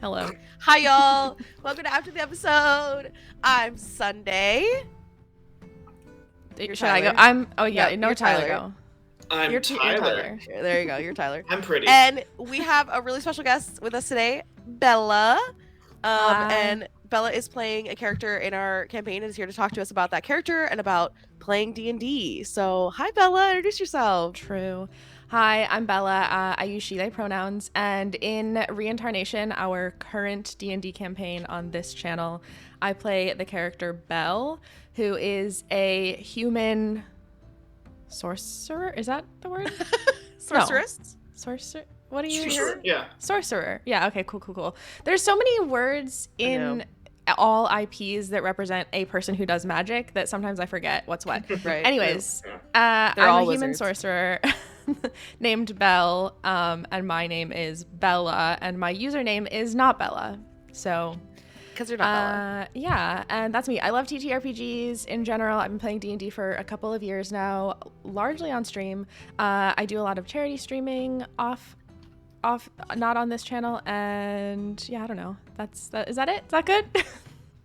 Hello. Hi, y'all. Welcome to After the Episode. I'm Sunday. You're Should I go? Tyler. Oh yeah, Yep, no you're Tyler, Tyler. go. I'm You're Tyler. There you go. You're Tyler. I'm pretty. And we have a really special guest with us today, Bella. Hi. And Bella is playing a character in our campaign and is here to talk to us about that character and about playing D&D. So, hi, Bella. Introduce yourself. True. Hi, I'm Bella. I use she/they pronouns, and in Reintarnation, our current D&D campaign on this channel, I play the character Belle, who is a human sorcerer. Is that the word? Sorceress? Sorcerer. What do you? Sorcerer, yeah. Sorcerer. Yeah. Okay. Cool. There's so many words in all IPs that represent a person who does magic that sometimes I forget what's what. Right. Anyways, They're I'm all a human wizards. sorcerer named Belle, and my name is Bella, and my username is not Bella. So, Because you're not Bella. yeah, and that's me. I love TTRPGs in general. I've been playing D&D for a couple of years now, largely on stream. I do a lot of charity streaming off not on this channel, and yeah, I don't know. Is that it? Is that good?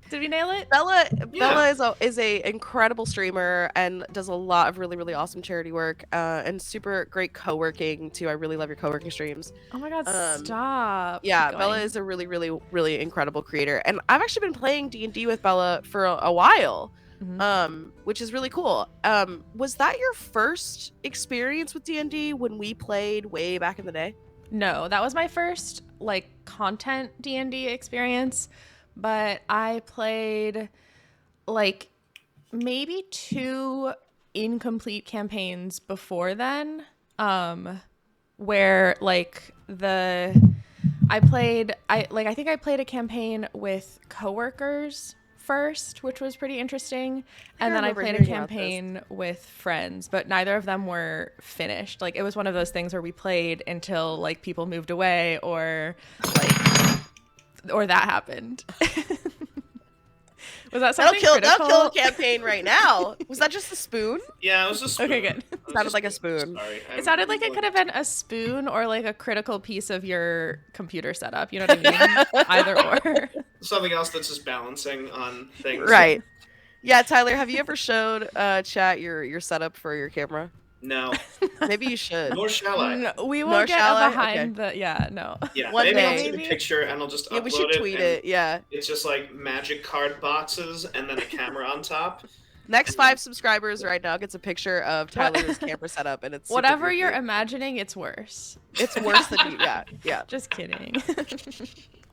Did we nail it? Bella is a incredible streamer and does a lot of really awesome charity work and super great co-working too. I really love your co-working streams. Oh my god, stop. Yeah, Bella is a really incredible creator, and I've actually been playing D&D with Bella for a while. Which is really cool. Was that your first experience with D&D when we played way back in the day? No, that was my first like content D&D experience, but I played like maybe 2 incomplete campaigns before then, where like I think I played a campaign with coworkers first, which was pretty interesting, and then I played a campaign with friends, but neither of them were finished. Like, it was one of those things where we played until like people moved away or that happened. Was that something critical? That'll kill a campaign right now. Was that just a spoon? Yeah, it was a spoon. Okay, good. It sounded like a spoon. Sorry. It sounded like it could have been a spoon or like a critical piece of your computer setup. You know what I mean? Either or. Something else that's just balancing on things. Right. Yeah, Tyler, have you ever showed chat your setup for your camera? No. Maybe you should. Nor shall I. No, we will Nor get shall I? behind the no. Yeah, One maybe day. I'll take a picture and I'll just upload it. We should tweet it. Yeah. It's just like magic card boxes and then a camera on top. Next 5 subscribers right now gets a picture of Tyler's camera setup, and it's super whatever goofy. you're imagining, it's worse. It's worse than you. Yeah. Just kidding.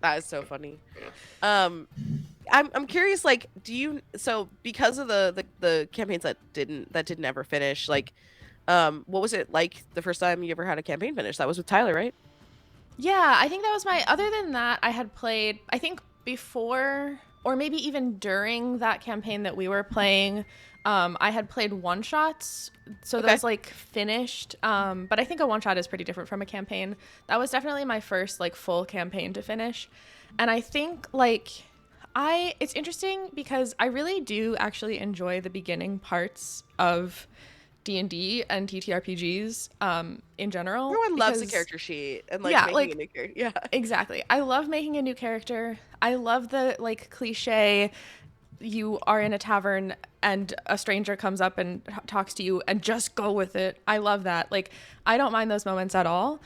That is so funny. I'm curious. Like, because of the campaigns that didn't ever finish, like, what was it like the first time you ever had a campaign finish? That was with Tyler, right? Yeah, I think that was other than that, I had played, I think before, or maybe even during that campaign that we were playing, I had played one-shots, so those like finished, but I think a one-shot is pretty different from a campaign. That was definitely my first like full campaign to finish, and I think like, it's interesting because I really do actually enjoy the beginning parts of D&D and TTRPGs in general. Everyone loves a character sheet and like making a new character. Yeah, exactly. I love making a new character. I love the like cliche, you are in a tavern and a stranger comes up and talks to you and just go with it. I love that. Like, I don't mind those moments at all.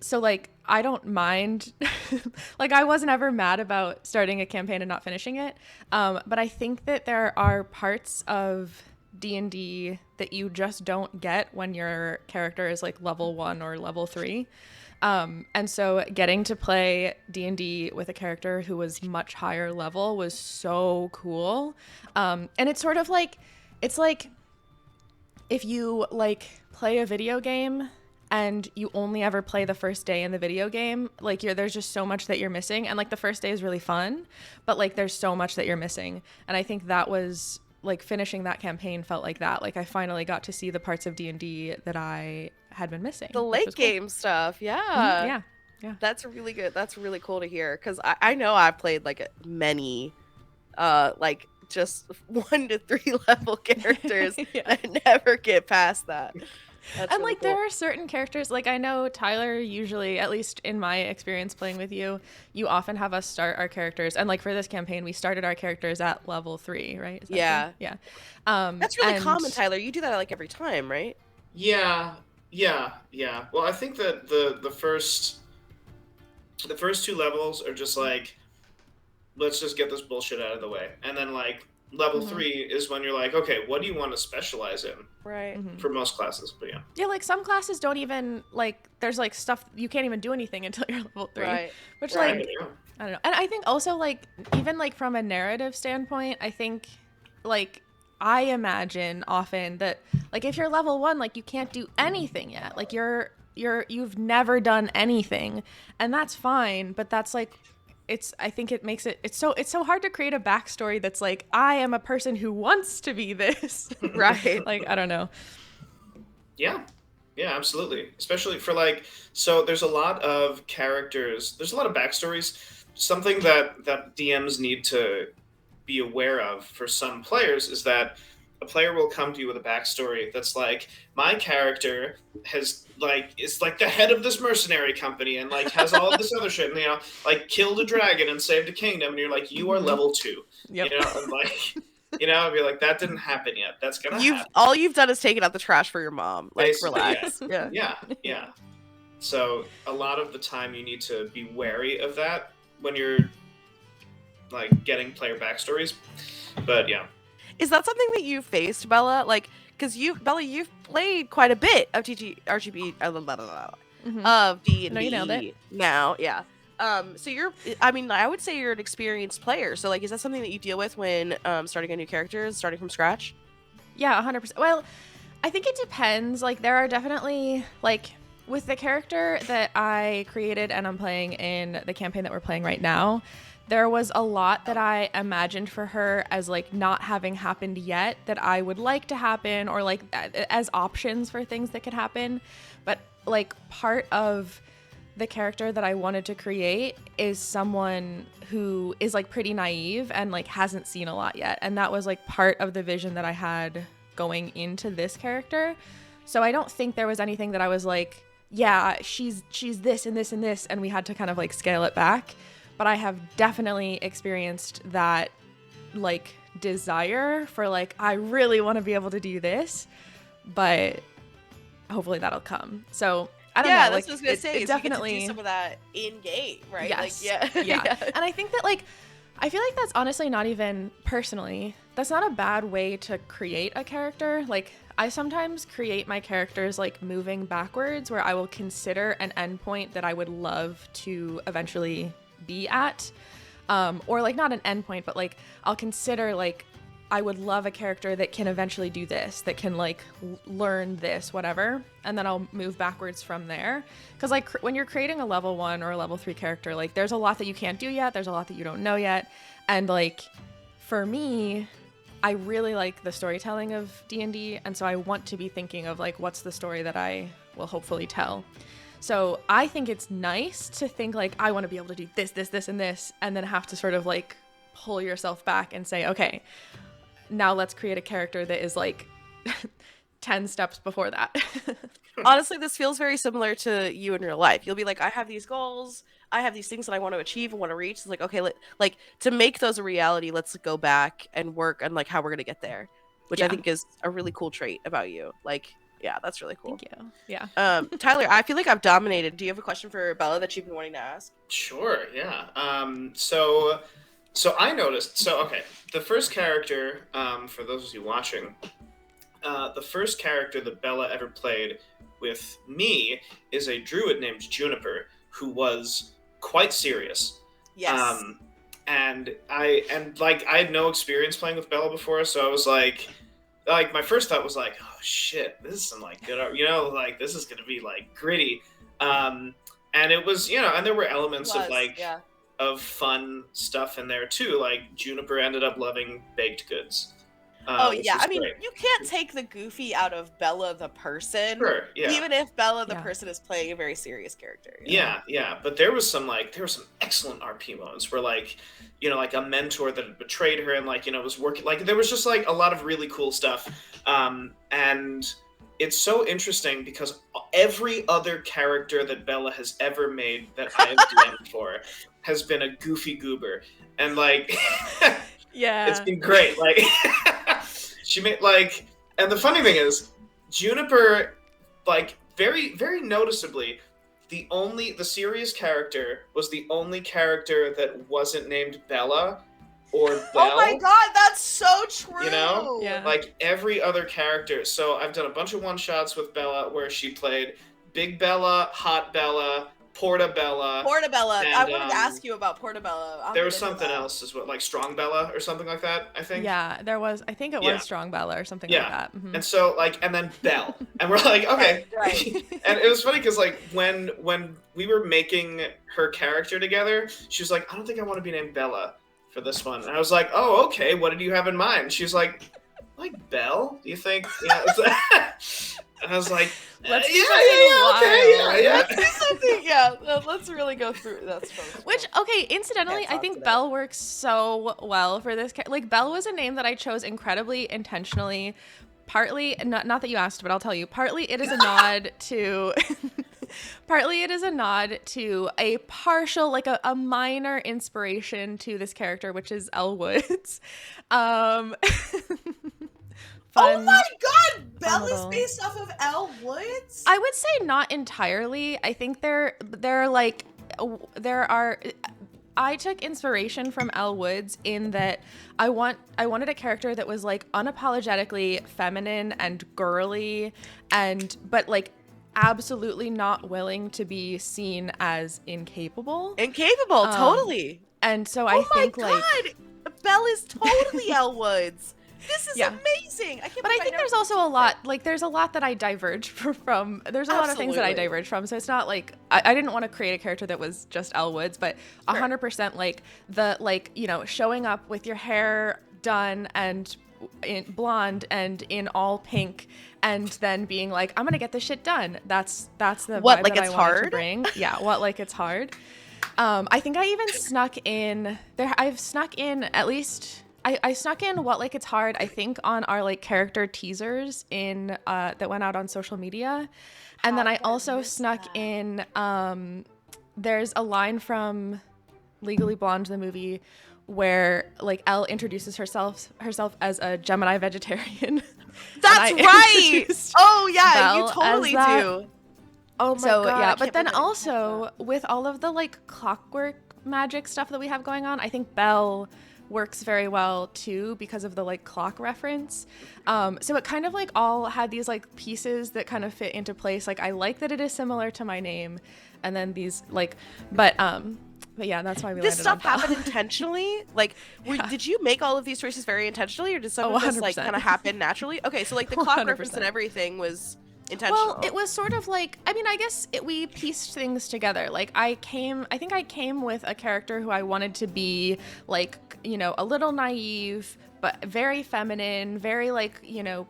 So like, I don't mind, like, I wasn't ever mad about starting a campaign and not finishing it. But I think that there are parts of D&D that you just don't get when your character is like level 1 or level 3. And so getting to play D&D with a character who was much higher level was so cool. And it's sort of like, it's like if you like play a video game and you only ever play the first day in the video game, like there's just so much that you're missing. And like the first day is really fun, but like there's so much that you're missing. And I think that was like finishing that campaign felt like that. Like I finally got to see the parts of D&D that I had been missing. The late game stuff. Yeah. Yeah. That's really good. That's really cool to hear. Cause I know I've played like many, like just 1 to 3 level characters. Yeah. I never get past that. That's And really like cool. there are certain characters, like I know Tyler usually, at least in my experience playing with you, you often have us start our characters, and like for this campaign we started our characters at level 3, right? Is that true? Yeah. Yeah. That's really And common, Tyler. You do that like every time, right? Yeah, yeah. Well, I think that the first two levels are just like, let's just get this bullshit out of the way, and then like level Mhm. 3 is when you're like, okay, what do you want to specialize in Right. for most classes? But yeah, Yeah, like some classes don't even like there's like stuff you can't even do anything until you're level 3. Right. Which Right. like yeah. I don't know. And I think also like even like from a narrative standpoint, I think like I imagine often that like if you're level 1, like you can't do anything yet. Like you've never done anything, and that's fine, but that's like I think it makes it's so hard to create a backstory that's like I am a person who wants to be this. Right. Like I don't know. Yeah, absolutely. Especially for like, so there's a lot of characters, there's a lot of backstories. Something that DMs need to be aware of for some players is that a player will come to you with a backstory that's like, my character has like is like the head of this mercenary company and like has all of this other shit, and like killed a dragon and saved a kingdom, and you're like, you are level 2. Yep. And like I'd be like, that didn't happen yet. That's gonna happen. All you've done is taken out the trash for your mom. Like, Basically, relax. Yeah. Yeah. So a lot of the time you need to be wary of that when you're like getting player backstories. But yeah. Is that something that you faced, Bella? Like, because Bella, you've played quite a bit of RGB, Mhm. of D&D. No, you nailed it. Now, yeah. So I would say you're an experienced player. So, like, is that something that you deal with when starting a new character, starting from scratch? Yeah, 100%. Well, I think it depends. Like, there are definitely, like, with the character that I created and I'm playing in the campaign that we're playing right now, there was a lot that I imagined for her as, like, not having happened yet that I would like to happen, or, like, as options for things that could happen. But, like, part of the character that I wanted to create is someone who is like pretty naive and like hasn't seen a lot yet. And that was like part of the vision that I had going into this character. So I don't think there was anything that I was like, yeah, she's this and this and this, and we had to kind of like scale it back. But I have definitely experienced that like desire for like, I really want to be able to do this, but hopefully that'll come. So I don't know. That's Like, what I was gonna say. it Definitely definitely you get to do some of that in game, right? Yes. Like, yeah. Yeah. And I think that like I feel like that's honestly not even personally. That's not a bad way to create a character. Like I sometimes create my characters like moving backwards, where I will consider an endpoint that I would love to eventually be at. Or like not an endpoint, but like I'll consider like I would love a character that can eventually do this, that can like learn this, whatever, and then I'll move backwards from there. Because like when you're creating a level 1 or a level 3 character, like there's a lot that you can't do yet, there's a lot that you don't know yet, and like for me, I really like the storytelling of D&D, and so I want to be thinking of like what's the story that I will hopefully tell. So I think it's nice to think like I want to be able to do this, and this, and then have to sort of like pull yourself back and say, okay, now let's create a character that is like 10 steps before that. Honestly, this feels very similar to you in real life. You'll be like, I have these goals, I have these things that I want to achieve and want to reach. It's like, okay, like to make those a reality, let's go back and work on like how we're gonna get there, which I think is a really cool trait about you. Like, yeah, that's really cool. Thank you. Yeah. Tyler, I feel like I've dominated. Do you have a question for Bella that you've been wanting to ask? Sure, yeah. So I noticed. So okay, the first character, for those of you watching, the first character that Bella ever played with me is a druid named Juniper, who was quite serious. Yes. And I had no experience playing with Bella before, so I was like my first thought was like, oh shit, this is some like good, like this is gonna be like gritty. And it was, and there were elements of like. Yeah. Of fun stuff in there too. Like Juniper ended up loving baked goods. Oh yeah, I mean, great. you can't take the goofy out of Bella the person. Sure, yeah. Even if Bella the person is playing a very serious character. Yeah. But there were some excellent RP moments where like a mentor that had betrayed her and was working, like there was just like a lot of really cool stuff. And it's so interesting because every other character that Bella has ever made that I have DM'd for has been a goofy goober, and like, it's Yeah. been great. Like, she made like, and the funny thing is, Juniper, like, very very noticeably, the serious character was the only character that wasn't named Bella or Belle. Oh my god, that's so true. You know? Yeah. Like every other character. So I've done a bunch of one-shots with Bella where she played Big Bella, Hot Bella, Portabella. Portabella. And, I wanted to ask you about Portabella. There was something else as well, like Strong Bella or something like that, I think. Yeah, there was. I think it was Yeah. Strong Bella or something Yeah. like that. Mhm. And so, like, and then Belle. And we're like, okay. Right. And it was funny because, like, when we were making her character together, she was like, I don't think I want to be named Bella for this one. And I was like, oh, okay, what did you have in mind? She was like Belle? Do you think? Yeah. And I was like, Let's do yeah, something okay, wild. yeah. Let's do something. Yeah, let's really go through. That's fun. Which, okay, incidentally, Can't I talk think today. Belle works so well for this. Like, Belle was a name that I chose incredibly intentionally. Partly, not that you asked, but I'll tell you. Partly, it is a nod to. Partly, it is a nod to a partial, like a minor inspiration to this character, which is Elle Woods. Oh Fun. my god, Belle is little- based off of Elle Woods? I would say not entirely. I think there are. I took inspiration from Elle Woods in that I wanted a character that was like unapologetically feminine and girly, but like absolutely not willing to be seen as incapable. Incapable, totally. And so Oh I my think god, like, Belle is totally Elle Woods. This is Yeah. amazing. I can't but I believe think never- there's also a lot, like there's a lot that I diverge from. There's a lot of things that I Absolutely. diverge from. So it's not like, I didn't want to create a character that was just Elle Woods, but 100% like the, like, you know, showing up with your hair done and in blonde and in all pink and then being like, I'm gonna get this shit done. That's the What, vibe like that it's I wanted to hard? bring. Yeah, what, like it's hard. I think I even snuck in there. I've snuck in at least. I snuck in what, like it's hard, I think, on our like character teasers in that went out on social media. And then I also snuck in there's a line from Legally Blonde the movie where like Elle introduces herself as a Gemini vegetarian. That's And I right. introduced Oh yeah, Belle you totally as that. do. Oh my So god. I yeah, can't but then believe I didn't catch also with all of the like clockwork magic stuff that we have going on, I think Belle works very well too because of the like clock reference. So it kind of like all had these like pieces that kind of fit into place. Like I like that it is similar to my name, and then these like, but yeah, that's why we this landed stuff on Belle. happened intentionally? Like, did you make all of these choices very intentionally, or did some of this like 100%. kind of happen naturally? Okay, so like the clock reference 100%. and everything was intentional. Well, it was sort of like, I mean, I guess we pieced things together. Like I think I came with a character who I wanted to be like, you know, a little naive, but very feminine, very like, you know,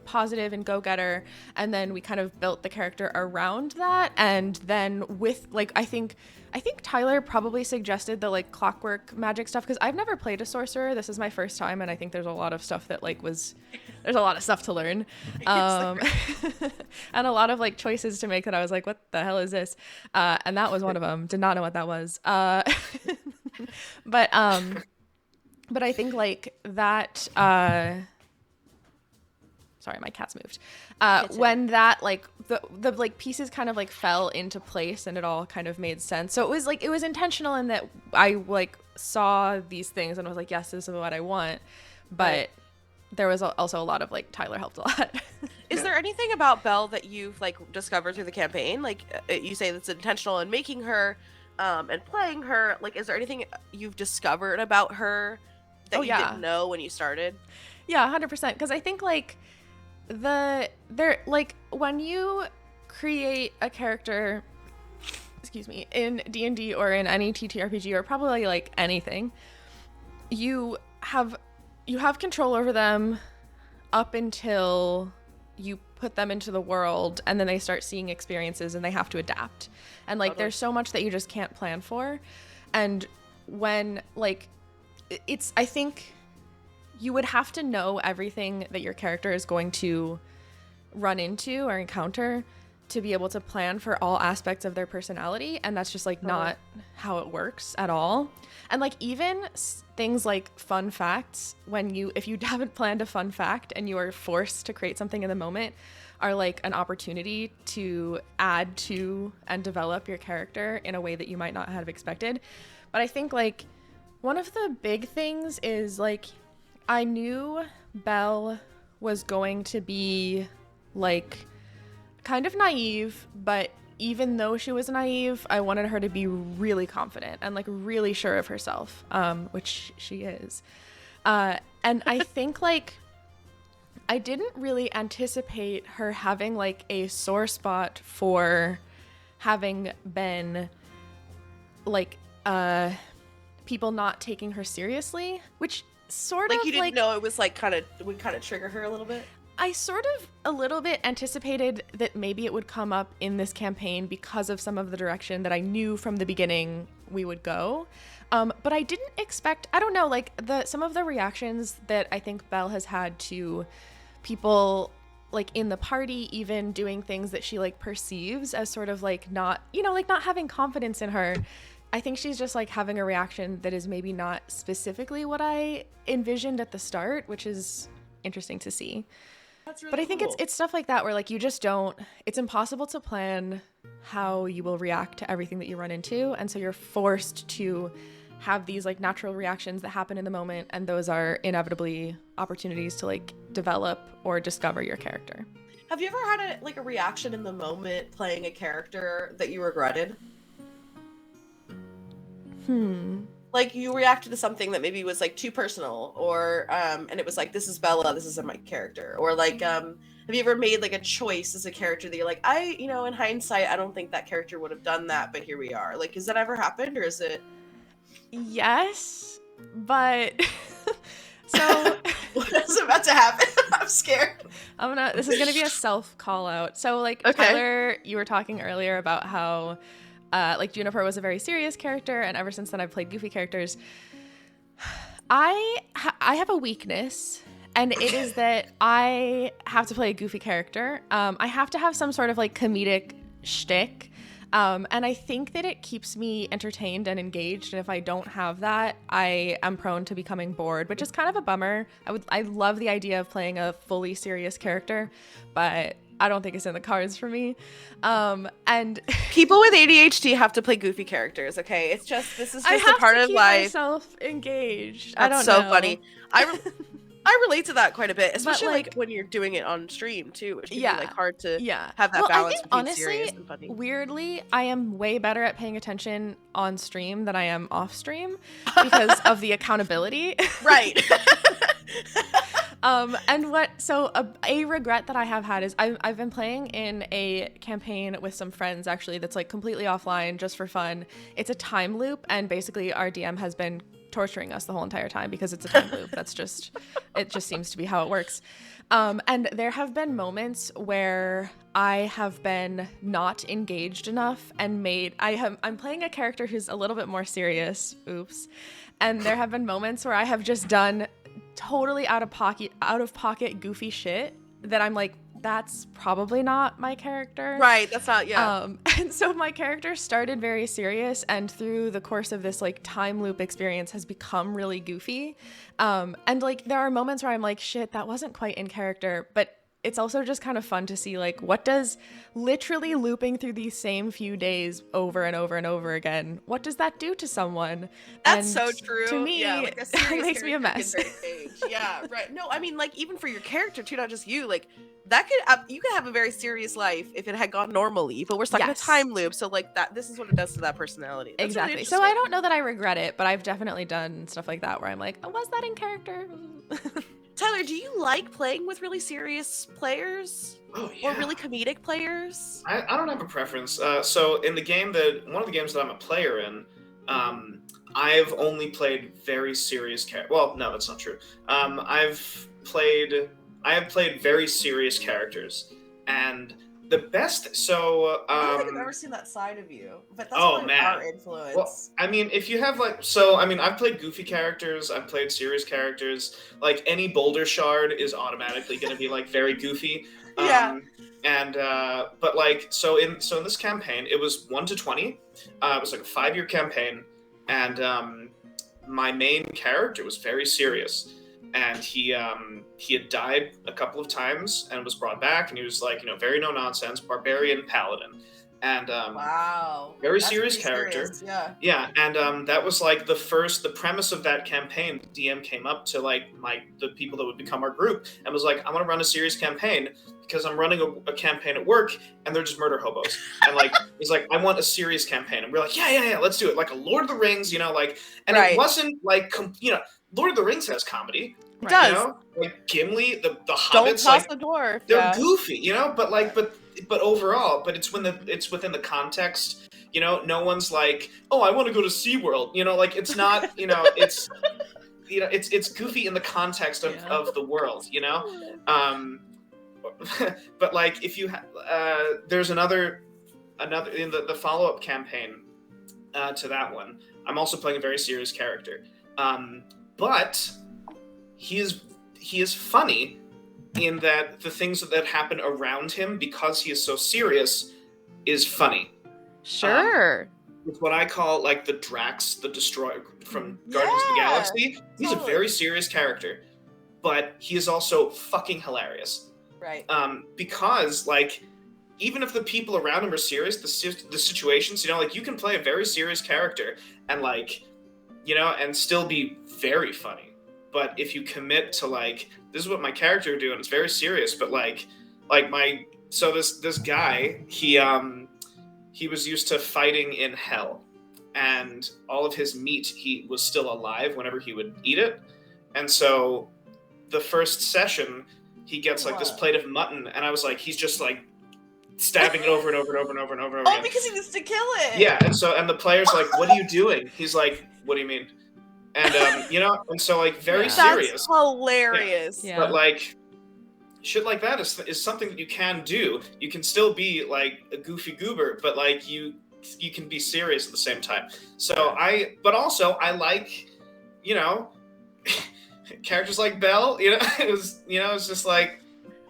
positive and go-getter. And then we kind of built the character around that. And then with like, I think Tyler probably suggested the like clockwork magic stuff because I've never played a sorcerer. This is my first time, and I think there's a lot of stuff that like there's a lot of stuff to learn, and a lot of like choices to make that I was like, what the hell is this? And that was one of them. Did not know what that was. But I think like that. Sorry, my cat's moved. When that like the like pieces kind of like fell into place and it all kind of made sense. So it was intentional in that I like saw these things and was like, yes, this is what I want. But Right. there was also a lot of like Tyler helped a lot. Is there anything about Belle that you've like discovered through the campaign? Like you say that's intentional in making her and playing her. Like, is there anything you've discovered about her that Oh, you yeah. didn't know when you started? Yeah, 100%. Because I think like when you create a character, excuse me, in D&D or in any TTRPG or probably like anything, you have control over them up until you put them into the world, and then they start seeing experiences and they have to adapt. And like Totally. there's so much that you just can't plan for. And when like I think you would have to know everything that your character is going to run into or encounter to be able to plan for all aspects of their personality, and that's just like not how it works at all. And like even things like fun facts, if you haven't planned a fun fact and you are forced to create something in the moment, are like an opportunity to add to and develop your character in a way that you might not have expected. But I think like one of the big things is like I knew Belle was going to be like kind of naive, but even though she was naive, I wanted her to be really confident and like really sure of herself, which she is. And I think like I didn't really anticipate her having like a sore spot for having been like people not taking her seriously, which sort like of you didn't like know it was like would kind of trigger her a little bit. I sort of a little bit anticipated that maybe it would come up in this campaign because of some of the direction that I knew from the beginning we would go. But I didn't expect, I don't know, like some of the reactions that I think Belle has had to people like in the party, even doing things that she like perceives as sort of like not, like not having confidence in her. I think she's just like having a reaction that is maybe not specifically what I envisioned at the start, which is interesting to see. Really but I think cool. it's stuff like that where like you just don't, it's impossible to plan how you will react to everything that you run into, and so you're forced to have these like natural reactions that happen in the moment, and those are inevitably opportunities to like develop or discover your character. Have you ever had a reaction in the moment playing a character that you regretted? Like you reacted to something that maybe was like too personal, or and it was like, this is Bella, this is my character, or like have you ever made like a choice as a character that you're like, in hindsight I don't think that character would have done that, but here we are? Like, has that ever happened, or is it? Yes, but so what's about to happen? I'm scared. This is gonna be a self call out. So like Okay. Tyler, you were talking earlier about how like Juniper was a very serious character, and ever since then I've played goofy characters. I have a weakness, and it is that I have to play a goofy character. I have to have some sort of like comedic shtick, and I think that it keeps me entertained and engaged. And if I don't have that, I am prone to becoming bored, which is kind of a bummer. I love the idea of playing a fully serious character, but I don't think it's in the cards for me. And people with ADHD have to play goofy characters. Okay, it's just this is just a part of life. I have to keep myself engaged. That's I don't so know. funny. I relate to that quite a bit, especially like when you're doing it on stream too, which can be like hard to have that well, balance I think, between honestly, serious and funny. Weirdly, I am way better at paying attention on stream than I am off stream because of the accountability. Right. A regret that I have had is I've been playing in a campaign with some friends actually that's like completely offline just for fun. It's a time loop, and basically our DM has been torturing us the whole entire time because it's a time loop. It just seems to be how it works. And there have been moments where I have been not engaged enough and I'm playing a character who's a little bit more serious. Oops. And there have been moments where I have just done totally out of pocket goofy shit that I'm like, that's probably not my character. Right, that's not, and so my character started very serious, and through the course of this like time loop experience has become really goofy. And like there are moments where I'm like, shit, that wasn't quite in character, but it's also just kind of fun to see like what does literally looping through these same few days over and over and over again, what does that do to someone? That's and so true. To me, yeah, like a serious it makes me a mess. Yeah, right. No, I mean like even for your character too, not just you. Like that you could have a very serious life if it had gone normally, but we're stuck in a time loop. So like that, this is what it does to that personality. That's exactly. Really so I don't know that I regret it, but I've definitely done stuff like that where I'm like, oh, was that in character? Tyler, do you like playing with really serious players? Oh, yeah. Or really comedic players? I don't have a preference. So in the game one of the games that I'm a player in, I've only played very serious well, no, that's not true. I have played very serious characters, and the best. So I don't think I've ever seen that side of you, but that's our influence. Well, I mean, if you have I've played goofy characters, I've played serious characters. Like any boulder shard is automatically going to be like very goofy. Yeah. And but like so in this campaign, it was 1 to 20. It was like a 5-year campaign, and my main character was very serious, and he had died a couple of times and was brought back, and he was like, very no nonsense barbarian paladin, and Wow. very That's serious pretty character. serious, yeah. Yeah, and that was like the premise of that campaign. The DM came up to like the people that would become our group and was like, I want to run a serious campaign because I'm running a campaign at work and they're just murder hobos. And like he's like, I want a serious campaign, and we're like, yeah, let's do it. Like a Lord of the Rings, like, and Right. it wasn't like Lord of the Rings has comedy. It does. Like Gimli, the hobbits, Don't toss like the dwarf. they're goofy, but like but overall, but it's within the context. No one's like, oh, I want to go to SeaWorld. Like it's not, it's it's goofy in the context of the world, but like if you there's another in the follow-up campaign to that one, I'm also playing a very serious character, but he is funny in that the things that happen around him, because he is so serious, is funny. Sure. It's what I call like the Drax, the Destroyer from Guardians of the Galaxy. He's a very serious character, but he is also fucking hilarious. Right. Because like, even if the people around him are serious, the situations, like you can play a very serious character and like, and still be very funny. But if you commit to like, this is what my character would do, and it's very serious, but this guy, he was used to fighting in hell, and all of his meat, he was still alive whenever he would eat it. And so the first session, he gets like this plate of mutton, and I was like, he's just like stabbing it over and over and over and over and over again. Oh, because he needs to kill it. Yeah, and the player's like, what are you doing? He's like, what do you mean? And and so like very serious. That's hilarious. Yeah. But like shit like that is something that you can do. You can still be like a goofy goober, but like you can be serious at the same time. So but also I like, characters like Belle, it's just like,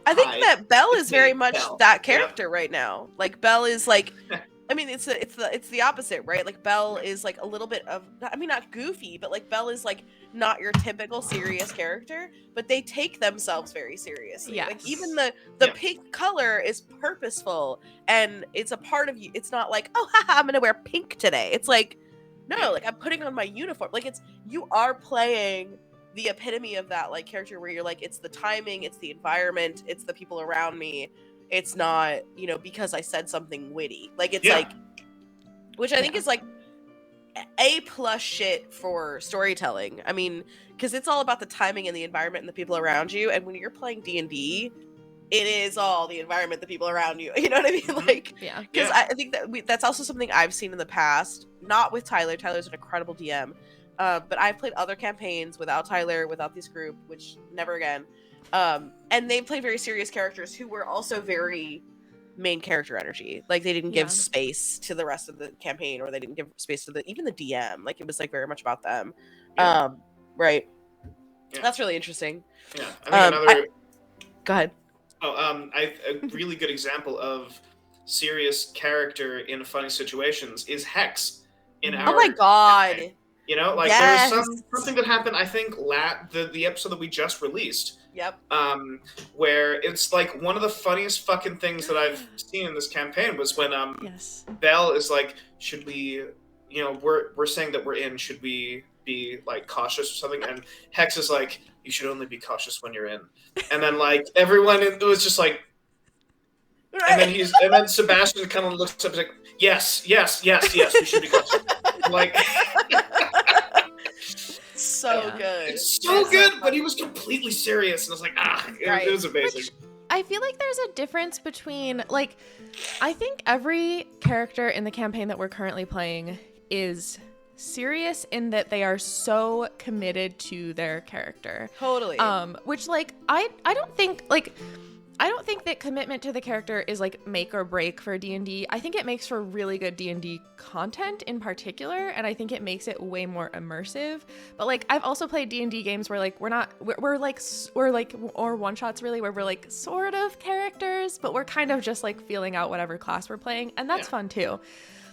I think that Belle is very much Belle. that character right now. Like Belle is like, I mean, it's the opposite, right? Like Belle is like a little bit of, I mean, not goofy, but like Belle is like not your typical serious character, but they take themselves very seriously. Yes. Like even the pink color is purposeful and it's a part of you. It's not like, oh, haha, I'm gonna wear pink today. It's like, no, like I'm putting on my uniform. Like you are playing the epitome of that like character where you're like, it's the timing, it's the environment, it's the people around me. It's not, because I said something witty. Like, it's like, which I think is like A+ shit for storytelling. I mean, because it's all about the timing and the environment and the people around you. And when you're playing D&D, it is all the environment, the people around you. You know what I mean? Like, Yeah. Because I think that's also something I've seen in the past. Not with Tyler. Tyler's an incredible DM. But I've played other campaigns without Tyler, without this group, which never again. And they played very serious characters who were also very main character energy. Like they didn't give space to the rest of the campaign, or they didn't give space to even the DM. Like it was like very much about them. Right. Yeah. That's really interesting. Yeah. I mean, go ahead. A really good example of serious character in funny situations is Hex in our. Oh my god. Campaign. There's something that happened, I think, the episode that we just released. Yep. Where it's like one of the funniest fucking things that I've seen in this campaign was when Belle is like, should we, we're saying that we're in, should we be like cautious or something? And Hex is like, you should only be cautious when you're in. And then like everyone, it was just like, right. and then Sebastian kind of looks up and is like, yes, we should be cautious. Like. So good. It's so good, but he was completely serious, and I was like, it was amazing. Which, I feel like there's a difference between, like, I think every character in the campaign that we're currently playing is serious in that they are so committed to their character. Totally. Which, like, I don't think, like, I don't think that commitment to the character is like make or break for D&D. I think it makes for really good D&D content in particular, and I think it makes it way more immersive. But like I've also played D&D games where like we're like or one shots really where we're like sort of characters, but we're kind of just like feeling out whatever class we're playing, and that's fun too.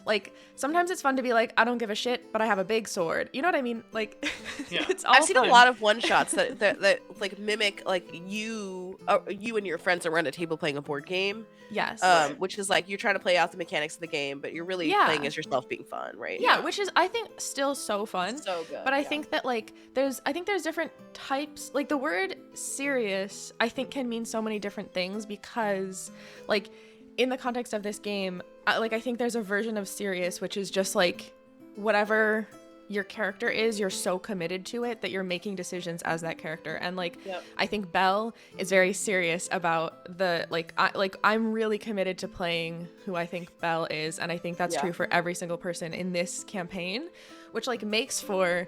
Like sometimes it's fun to be like, I don't give a shit, but I have a big sword. You know what I mean? Like, it's all I've seen fun. a lot of one shots that like mimic like you and your friends around a table playing a board game. Yes. Which is like you're trying to play out the mechanics of the game, but you're really playing as yourself being fun, right? Yeah, which is I think still so fun. So good. But I think that like there's different types. Like the word serious, I think can mean so many different things because like in the context of this game, I think there's a version of serious which is just like whatever your character is, you're so committed to it that you're making decisions as that character. And like I think Belle is very serious about the I'm really committed to playing who I think Belle is, and I think that's true for every single person in this campaign, which like makes for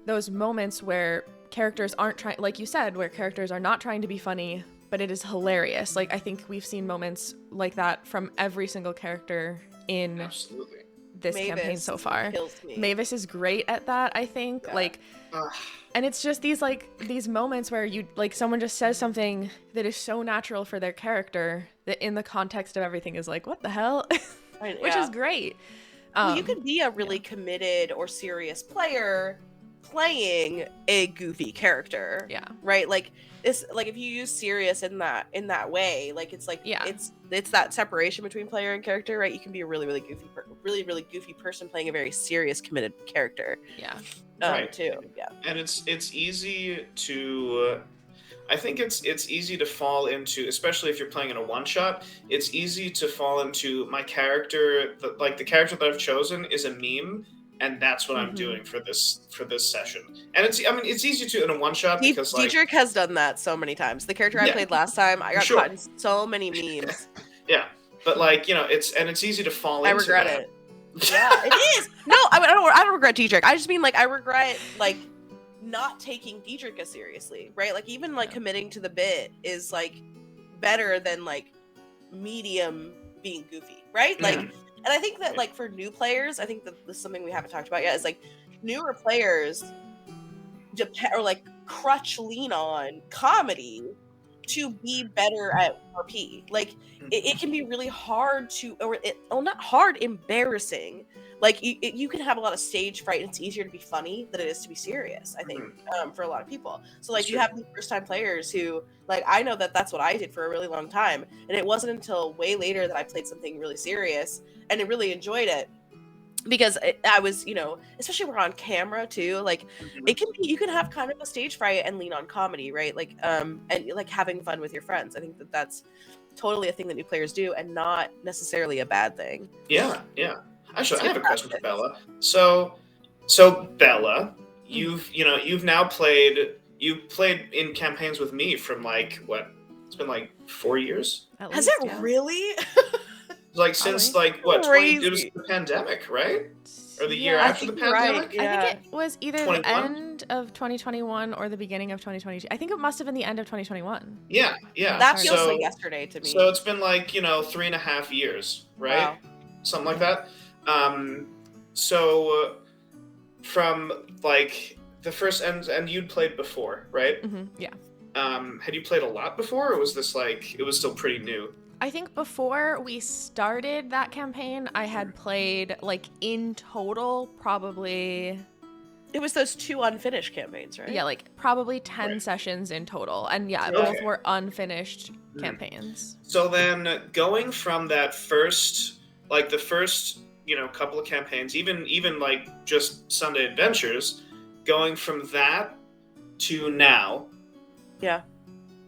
those moments where characters aren't trying, like you said, where characters are not trying to be funny, but it is hilarious. Like I think we've seen moments like that from every single character in this campaign so far. Mavis is great at that, I think. And it's just these moments where you like someone just says something that is so natural for their character that in the context of everything is like, what the hell? Which is great. Well, you could be a really committed or serious player playing a goofy character. Yeah. Right? Like it's like if you use serious in that way, like it's like it's that separation between player and character, right? You can be a really really goofy person playing a very serious committed character. Yeah. Right. Too. Yeah. And it's easy to I think it's easy to fall into, especially if you're playing in a one shot, it's easy to fall into my character, the character that I've chosen is a meme, and that's what I'm doing for this session. And it's easy to in a one shot because like Dietrich has done that so many times. The character I played last time, I got caught in so many memes. Yeah. But like, it's easy to fall into regret that. it. Yeah, it is. No, I don't regret Dietrich. I just mean like I regret like not taking Dietrich as seriously, right? Like even like committing to the bit is like better than like medium being goofy, right? Like, and I think that like for new players, I think that this is something we haven't talked about yet is like newer players lean on comedy to be better at RP. Like it can be really hard not hard, embarrassing. Like you can have a lot of stage fright and it's easier to be funny than it is to be serious, I think, for a lot of people. So like you have these first time players who like, I know that that's what I did for a really long time. And it wasn't until way later that I played something really serious and I really enjoyed it. Because I was, especially we're on camera too, like it can be, you can have kind of a stage fright and lean on comedy, right? Like, and like having fun with your friends. I think that that's totally a thing that new players do and not necessarily a bad thing. Yeah. Actually, I have a question for Bella. So Bella, you've now played in campaigns with me from like what? It's been like 4 years. Has it really? Like since like what? It was the pandemic, right? Or the year after the pandemic? Right. I think it was either the end of 2021 or the beginning of 2022. I think it must have been the end of 2021. Yeah. That feels like yesterday to me. So it's been like 3.5 years, right? Wow. Something like that. So from like the first and you'd played before, right? Yeah. Had you played a lot before, or was this like it was still pretty new? I think before we started that campaign, I had played like in total probably. It was those 2 unfinished campaigns, right? Yeah, like probably 10 sessions in total, and both were unfinished campaigns. So then, going from that first couple of campaigns, even like just Sunday Adventures, going from that to now,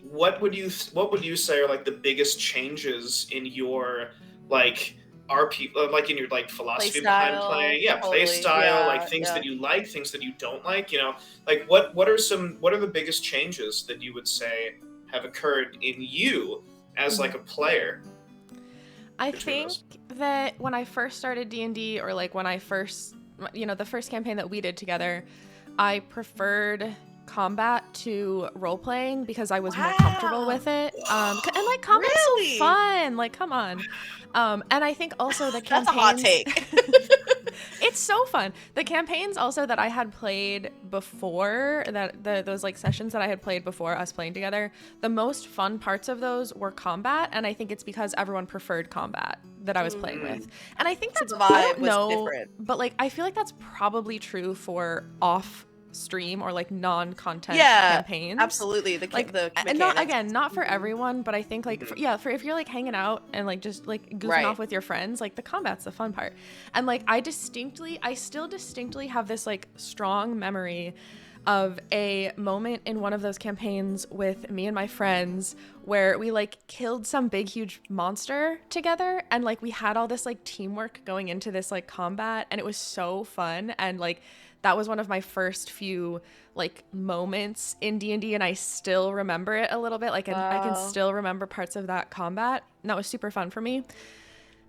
what would you say are like the biggest changes in your like RP, like in your like philosophy behind playing? Play style, like things that you like, things that you don't like. Like what are the biggest changes that you would say have occurred in you as like a player? I think that when I first started D&D, or like when I first, the first campaign that we did together, I preferred combat to role playing because I was more comfortable with it. And like combat's Really? so fun. Like, come on. And I think also the campaigns. That's a hot take. It's so fun. The campaigns also that I had played before those like sessions that I had played before us playing together, the most fun parts of those were combat, and I think it's because everyone preferred combat that I was playing with. And I think that's the vibe I don't was know, different. but like I feel like that's probably true for off stream or like non-content Yeah, campaigns. absolutely. The And not for everyone, but I think like for if you're like hanging out and like just like goofing off with your friends, like the combat's the fun part. And like I still distinctly have this like strong memory of a moment in one of those campaigns with me and my friends where we like killed some big huge monster together, and like we had all this like teamwork going into this like combat, and it was so fun. And like that was one of my first few like moments in D&D, and I still remember it a little bit. Like I can still remember parts of that combat, and that was super fun for me.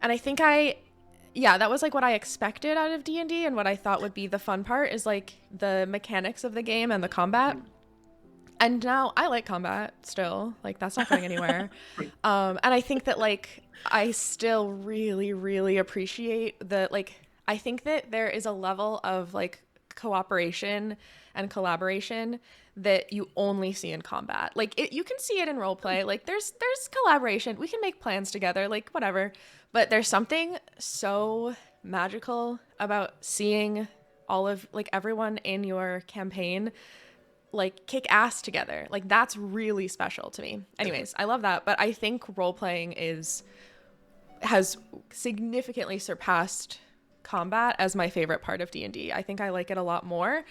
And I think that was like what I expected out of D&D, and what I thought would be the fun part is like the mechanics of the game and the combat. And now I like combat still, like that's not going anywhere. And I think that like I still really, really appreciate I think that there is a level of like cooperation and collaboration that you only see in combat. Like you can see it in role play. Like there's collaboration. We can make plans together, like whatever. But there's something so magical about seeing all of like everyone in your campaign like kick ass together. Like that's really special to me. Anyways, I love that. But I think role playing has significantly surpassed combat as my favorite part of D&D. I think I like it a lot more.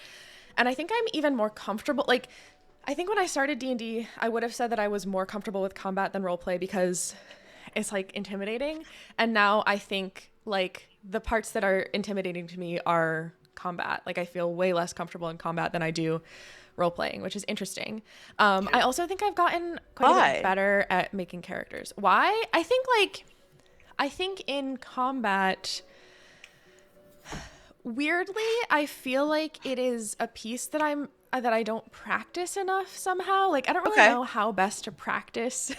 And I think I'm even more comfortable. Like, I think when I started D&D, I would have said that I was more comfortable with combat than roleplay because it's like intimidating. And now I think like the parts that are intimidating to me are combat. Like I feel way less comfortable in combat than I do role playing, which is interesting. I also think I've gotten quite a bit better at making characters. Why? I think in combat, weirdly, I feel like it is a piece that I don't practice enough somehow. Like I don't really know how best to practice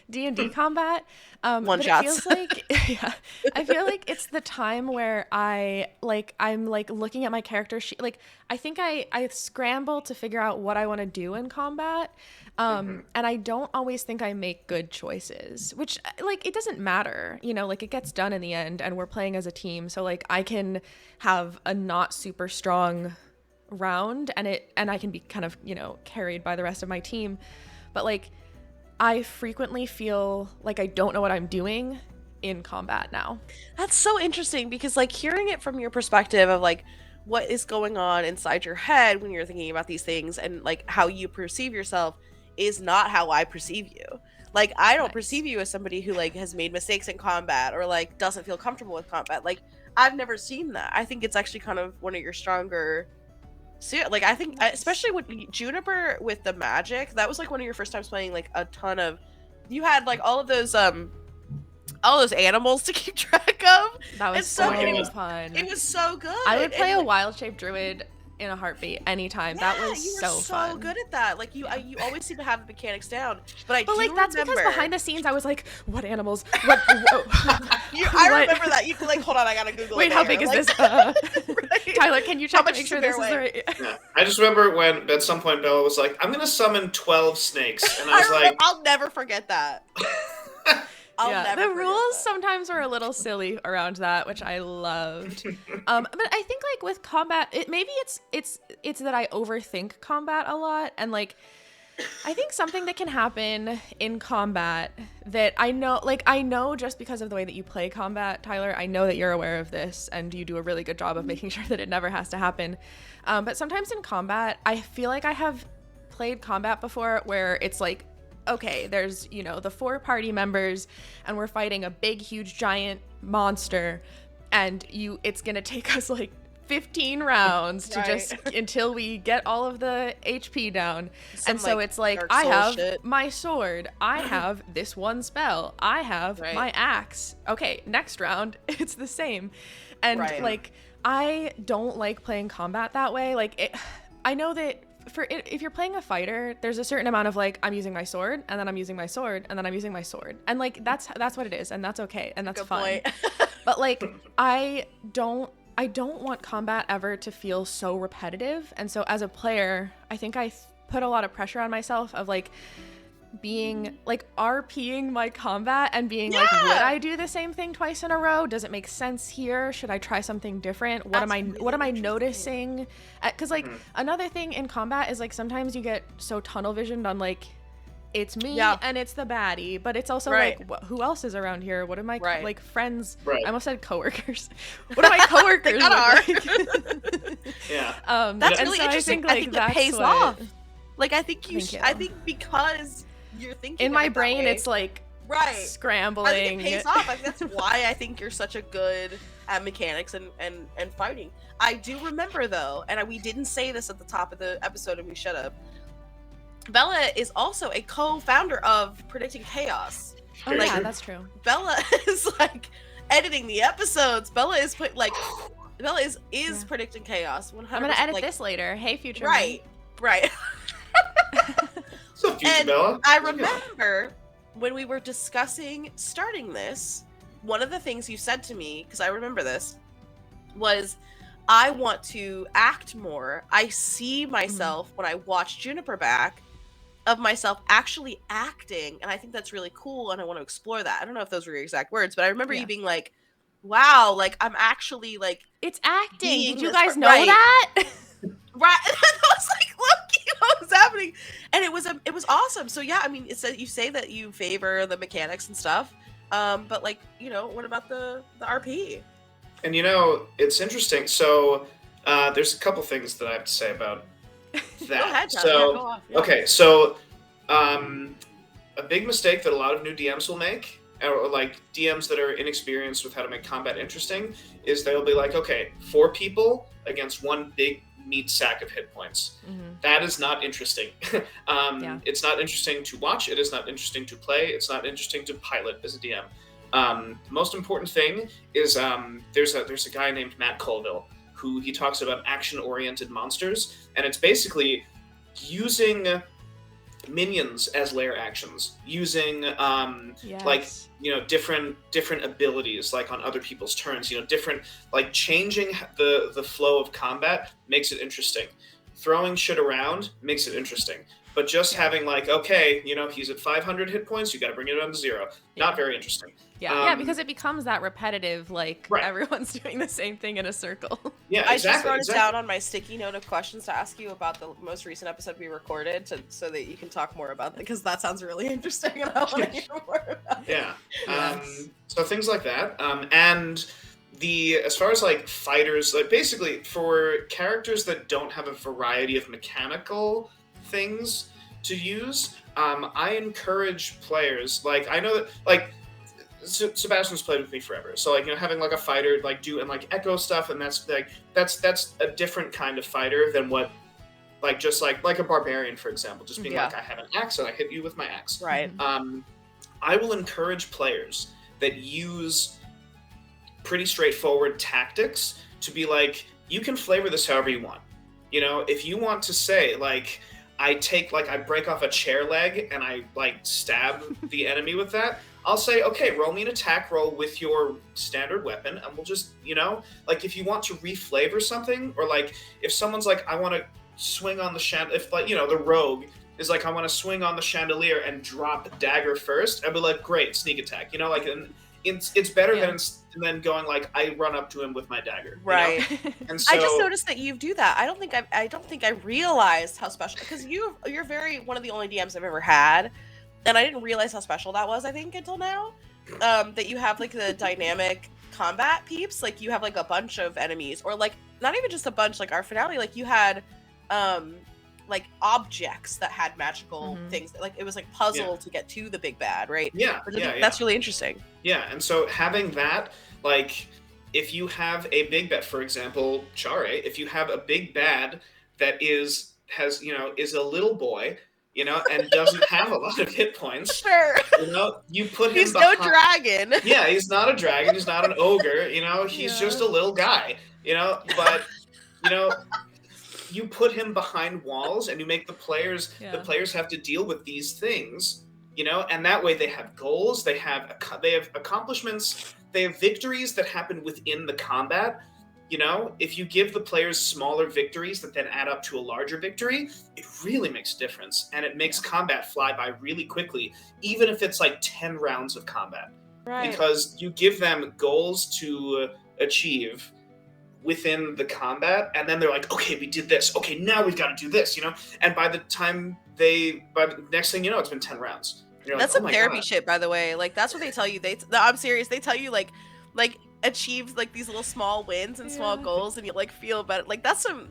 D&D combat. One but shots. It feels like I feel like it's the time where I'm like looking at my character sheet. Like I think I scramble to figure out what I want to do in combat. And I don't always think I make good choices, which like it doesn't matter, like it gets done in the end and we're playing as a team. So like I can have a not super strong round and I can be kind of, carried by the rest of my team. But like I frequently feel like I don't know what I'm doing in combat now. That's so interesting because like hearing it from your perspective of like what is going on inside your head when you're thinking about these things and like how you perceive yourself is not how I perceive you. Like I don't perceive you as somebody who like has made mistakes in combat or like doesn't feel comfortable with combat. Like I've never seen that. I think it's actually kind of one of your stronger like I think especially with Juniper with the magic, that was like one of your first times playing like a ton of, you had like all those animals to keep track of. That was so fun. It was so good. I would play a wild shape druid in a heartbeat anytime. Yeah, that was you were so fun. So good at that. Like you always seem to have the mechanics down. But like that's remember, because behind the scenes I was like, what animals? What? I remember that. You could like, hold on, I gotta Google. Wait, it how big is this? Right. Tyler, can you check to make sure this is right? Yeah. I just remember when at some point Bella was like, "I'm gonna summon 12 snakes," and I was like, "I'll never forget that." The rules sometimes were a little silly around that, which I loved. But I think like with combat, maybe it's that I overthink combat a lot, and like I think something that can happen in combat that I know just because of the way that you play combat, Tyler, I know that you're aware of this and you do a really good job of making sure that it never has to happen. But sometimes in combat, I feel like I have played combat before where it's like, okay, there's, the 4 party members and we're fighting a big, huge, giant monster and it's going to take us like 15 rounds to just until we get all of the HP down. And so it's like, I have my sword, I have this one spell, I have my axe. Okay, next round, it's the same. And like, I don't like playing combat that way. Like, I know that if you're playing a fighter, there's a certain amount of like, I'm using my sword, and then I'm using my sword, and then I'm using my sword, and like that's what it is, and that's okay, and that's Good fun. point. But like I don't want combat ever to feel so repetitive, and so as a player, I think I put a lot of pressure on myself of like being like RPing my combat and being like, would I do the same thing twice in a row? Does it make sense here? Should I try something different? What am I noticing? Because like another thing in combat is like sometimes you get so tunnel visioned on like it's me and it's the baddie, but it's also like who else is around here? What are my like friends? I almost said coworkers. What are my coworkers? Yeah. That's really so interesting. I think that pays off. Like I think I think because you're thinking in my brain it's like scrambling. I think it pays off. I think that's why I think you're such a good at mechanics and fighting. I do remember though, and we didn't say this at the top of the episode and we should have. Bella is also a co-founder of Predicting Chaos. Oh like, yeah, that's true. Bella is like editing the episodes. Bella is Predicting Chaos. 100%. I'm gonna edit this later. Hey, future. Right. So future and Bella. I remember when we were discussing starting this, one of the things you said to me, because I remember this, was I want to act more. I see myself when I watch Juniper back of myself actually acting, and I think that's really cool, and I want to explore that. I don't know if those were your exact words, but I remember you being like, wow, like I'm actually like it's acting. Did you guys know that? Right. And I was like, look, what was happening? And it was awesome. So yeah, I mean, it said you say that you favor the mechanics and stuff. But like, you know, what about the RP? And you know, it's interesting. So there's a couple things that I have to say about that. Go ahead, John. So go off. Yeah. okay, so a big mistake that a lot of new DMs will make, or like DMs that are inexperienced with how to make combat interesting, is they'll be like, okay, 4 people against one big meat sack of hit points. That is not interesting. It's not interesting to watch. It is not interesting to play. It's not interesting to pilot as a DM. The most important thing is there's a guy named Matt Colville who he talks about action-oriented monsters, and it's basically using minions as lair actions, using like, you know, different abilities like on other people's turns, you know, different, like changing the flow of combat makes it interesting. Throwing shit around makes it interesting. But just having like, okay, you know, he's at 500 hit points, you got to bring it down to 0. Not very interesting. Yeah, because it becomes that repetitive, like everyone's doing the same thing in a circle. Yeah, I just wrote it down on my sticky note of questions to ask you about the most recent episode we recorded, so that you can talk more about it, because that sounds really interesting and I want to hear more about it. Yeah. So things like that. And as far as like fighters, like basically for characters that don't have a variety of mechanical things to use, I encourage players, like I know that like Sebastian's played with me forever, so like, you know, having like a fighter like do and like echo stuff, and that's a different kind of fighter than what like just like a barbarian, for example, just being like, I have an axe and I hit you with my axe. Right. I will encourage players that use pretty straightforward tactics to be like, you can flavor this however you want. You know, if you want to say like, I break off a chair leg and I like stab the enemy with that, I'll say, okay, roll me an attack roll with your standard weapon, and we'll just, you know, like if you want to reflavor something, or like if someone's like, I want to swing on the chandelier, if like, you know, the rogue is like, I want to swing on the chandelier and drop dagger first, I'd be like, great, sneak attack, you know, like, and it's better than going like, I run up to him with my dagger, right? You know? And so, I just noticed that you do that. I don't think I realized how special, because you're very one of the only DMs I've ever had, and I didn't realize how special that was, I think, until now. That you have like the dynamic combat peeps, like you have like a bunch of enemies, or like not even just a bunch, like our finale, like you had like objects that had magical things, like it was like puzzle to get to the big bad, right? That's really interesting. Yeah, and so having that, like, if you have a big bad, for example, Chare, if you have a big bad that is a little boy, you know, and doesn't have a lot of hit points, sure, you know, you put him he's behind. No dragon. Yeah, he's not a dragon, he's not an ogre, you know, he's just a little guy, you know, but, you know, you put him behind walls and you make the players Yeah. have to deal with these things, you know, and that way they have goals, they have accomplishments, they have victories that happen within the combat. You know, if you give the players smaller victories that then add up to a larger victory, it really makes a difference, and it makes combat fly by really quickly, even if it's like 10 rounds of combat. Right. Because you give them goals to achieve within the combat, and then they're like, okay, we did this, okay, now we've got to do this, you know, and by the next thing you know, it's been 10 rounds. You're That's like, some oh my therapy God. shit, by the way. Like, that's what they tell you. No, I'm serious. They tell you like achieve like these little small wins and small goals, and you like feel better. Like, that's some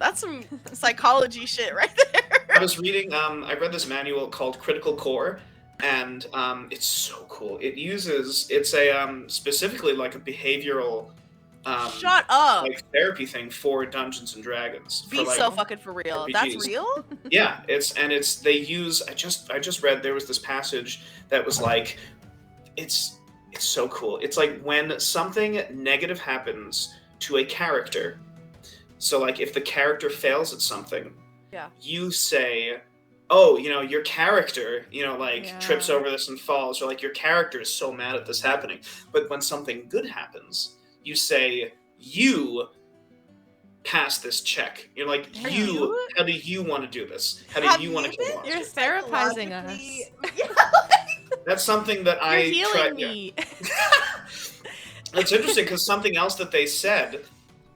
psychology shit right there. I was reading, I read this manual called Critical Core, and it's so cool. It's a specifically like a behavioral Shut up. like therapy thing for Dungeons and Dragons. Be for, like, so fucking for real. RPGs. That's real? Yeah, they use. I just read there was this passage that was like, it's so cool. It's like when something negative happens to a character. So like if the character fails at something, you say, oh, you know, your character, you know, like trips over this and falls, or like your character is so mad at this happening. But when something good happens, you say, you pass this check. You're like, how do you want to do this? How do you want to kill You're monsters? therapizing us. That's something that You're healing me. It's interesting because something else that they said,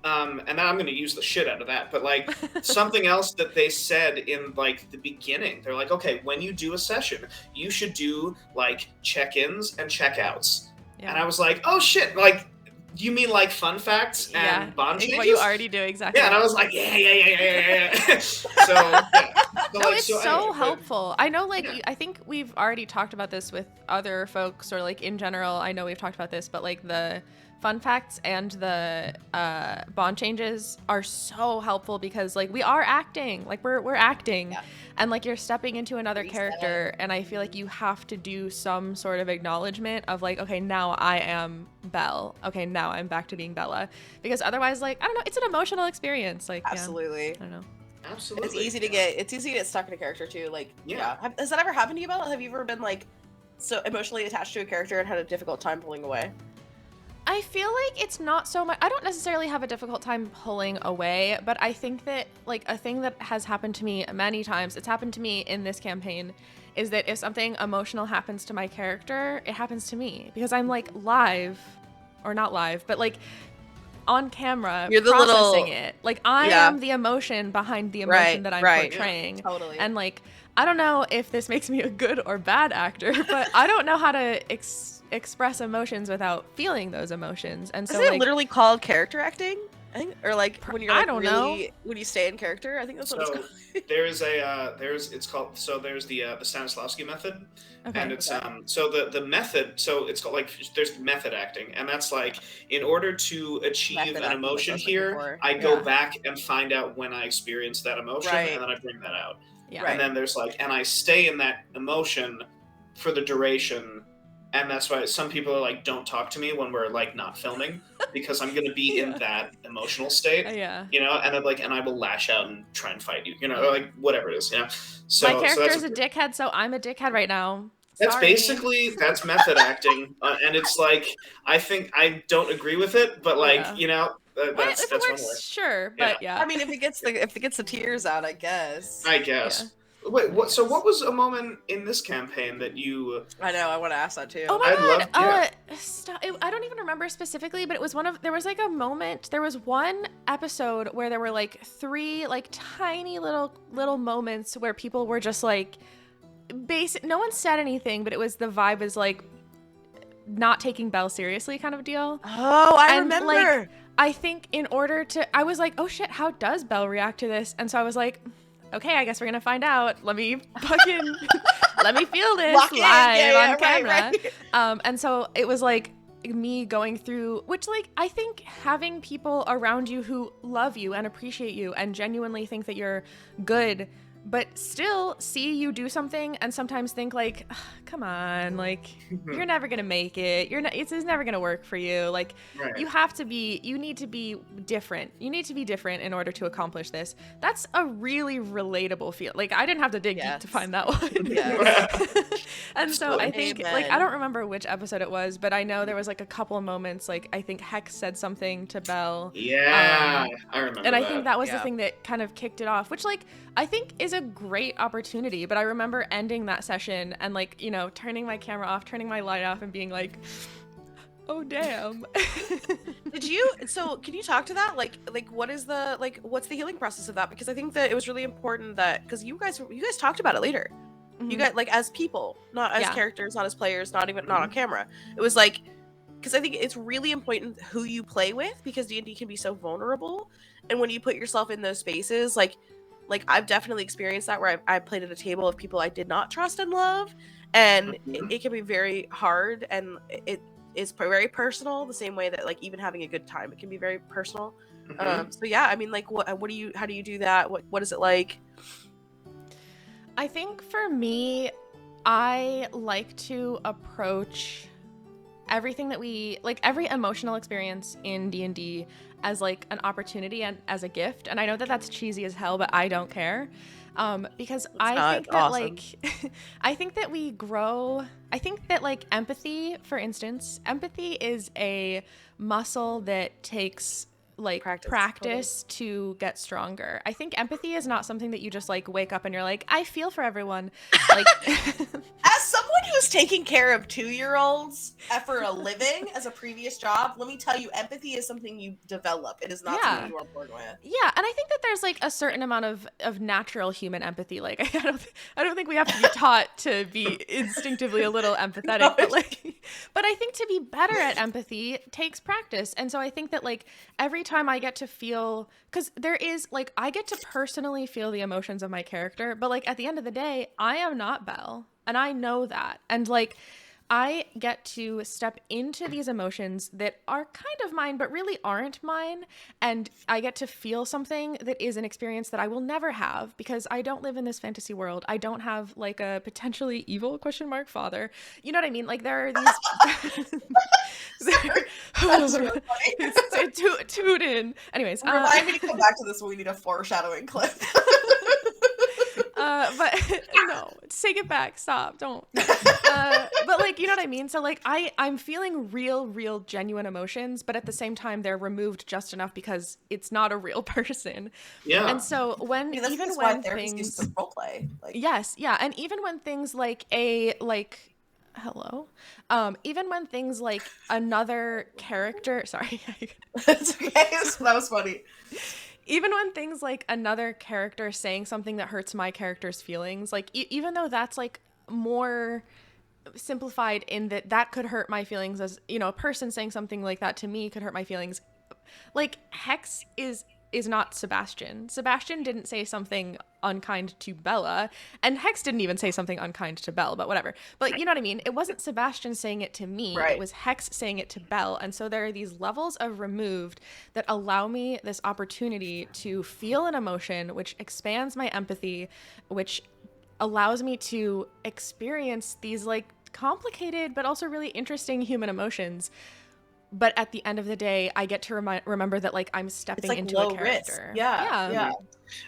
and now I'm going to use the shit out of that, but like something else that they said in like the beginning, they're like, okay, when you do a session, you should do like check-ins and check-outs. And I was like, oh shit, like, you mean like fun facts and bond changes? What you already do, exactly. Yeah, and I was like, yeah. So, yeah. No, it's so helpful. I know, like, I think we've already talked about this with other folks, or like in general, I know we've talked about this, but like the fun facts and the bond changes are so helpful because like we are acting, like we're acting, and like you're stepping into another character, and I feel like you have to do some sort of acknowledgement of like, okay, now I am Belle. Okay, now I'm back to being Bella, because otherwise, like, I don't know, it's an emotional experience. Like, absolutely, I don't know. Absolutely. It's easy to get stuck in a character too. Like, has that ever happened to you, Belle? Have you ever been like so emotionally attached to a character and had a difficult time pulling away? I feel like it's not so much. I don't necessarily have a difficult time pulling away, but I think that like a thing that has happened to me many times, it's happened to me in this campaign, is that if something emotional happens to my character, it happens to me because I'm like live, or not live, but like on camera, you're the processing little, it. Like I am the emotion behind the emotion that I'm portraying. Yeah, totally. And like, I don't know if this makes me a good or bad actor, but I don't know how to express emotions without feeling those emotions. And so, is it like, literally called character acting? I think, or like when you're like, I don't know. When you stay in character. I think that's what it's called. There's the Stanislavski method, and it's so the method, so it's called like, there's method acting, and that's like, in order to achieve an emotion here, I go back and find out when I experienced that emotion, and then I bring that out. And then there's like, and I stay in that emotion for the duration. And that's why some people are like, don't talk to me when we're like not filming, because I'm going to be in that emotional state, you know, and I'm like, and I will lash out and try and fight you, you know, or like whatever it is, you know. So my character is a dickhead, so I'm a dickhead right now. That's that's method acting, and it's like, I think I don't agree with it, but like, you know, that's one way. Sure, but I mean, if it gets the tears out, I guess. Wait, what? So, what was a moment in this campaign that you? I know. I want to ask that too. Oh my god! I don't even remember specifically, but it was there was like a moment. There was one episode where there were like 3 like tiny little moments where people were just like, no one said anything, but it was the vibe was like not taking Belle seriously kind of deal. Oh, I remember. Like, I think in order to, I was like, oh shit, how does Belle react to this? And so I was like, okay, I guess we're gonna find out. Let me fucking let me feel this live on camera. Right. And so it was like me going through, which like I think having people around you who love you and appreciate you and genuinely think that you're good but still see you do something and sometimes think like, "Ugh, come on, like you're never gonna make it. It's never gonna work for you. Like Right. you need to be different. You need to be different in order to accomplish this." That's a really relatable feel. Like I didn't have to dig deep to Yes. find that one. Yes. And so I think like I Amen. don't remember which episode it was, but I know there was like a couple of moments like I think Hex said something to Belle. Yeah, I remember And I that. think that was the Yeah. thing that kind of kicked it off, which like I think is a great opportunity. But I remember ending that session and like, you know, turning my camera off, turning my light off and being like, oh damn. So can you talk to that? Like what's the healing process of that? Because I think that it was really important that, because you guys talked about it later. You guys, like, as people, not as characters, not as players, not on camera. It was like, because I think it's really important who you play with, because D&D can be so vulnerable, and when you put yourself in those spaces, like I've definitely experienced that, where I played at a table of people I did not trust and love, and it can be very hard, and it is very personal, the same way that like even having a good time, it can be very personal. So yeah, I mean, like how do you do that? What is it like? I think for me, I like to approach everything that we like, every emotional experience in D&D as like an opportunity and as a gift. And I know that that's cheesy as hell, but I don't care. Because I think that awesome. like I think that we grow. I think that like empathy, for instance, empathy is a muscle that takes like practice to get stronger. I think empathy is not something that you just like wake up and you're like, I feel for everyone. Like As someone who's taking care of 2-year-olds for a living as a previous job, let me tell you, empathy is something you develop. It is not something you are born with. Yeah, and I think that there's like a certain amount of natural human empathy. Like I don't think we have to be taught to be instinctively a little empathetic, but I think to be better at empathy takes practice. And so I think that like every time I get to feel, because there is like I get to personally feel the emotions of my character, but like at the end of the day, I am not Belle, and I know that. And like I get to step into these emotions that are kind of mine, but really aren't mine. And I get to feel something that is an experience that I will never have, because I don't live in this fantasy world. I don't have like a potentially evil ? Father. You know what I mean? Like there are these. That's really funny. Toot in. Anyways. Remind me to come back to this when we need a foreshadowing clip. But no, take it back. Stop. Don't. No. But like, you know what I mean? So like I'm feeling real, genuine emotions, but at the same time, they're removed just enough because it's not a real person. Yeah. And so when, even when things, role play. Like, yes. Yeah. And even when things like hello. Even when things like another character, sorry. It's okay. That was funny. Even when things like another character saying something that hurts my character's feelings, like even though that's like more simplified in that could hurt my feelings, as you know, a person saying something like that to me could hurt my feelings. Like Hex is not Sebastian. Sebastian didn't say something unkind to Bella, and Hex didn't even say something unkind to Belle, but whatever. But you know what I mean? It wasn't Sebastian saying it to me. Right. It was Hex saying it to Belle. And so there are these levels of removed that allow me this opportunity to feel an emotion, which expands my empathy, which allows me to experience these like complicated but also really interesting human emotions. But at the end of the day, I get to remember that like I'm stepping like into low a character. Risk. Yeah.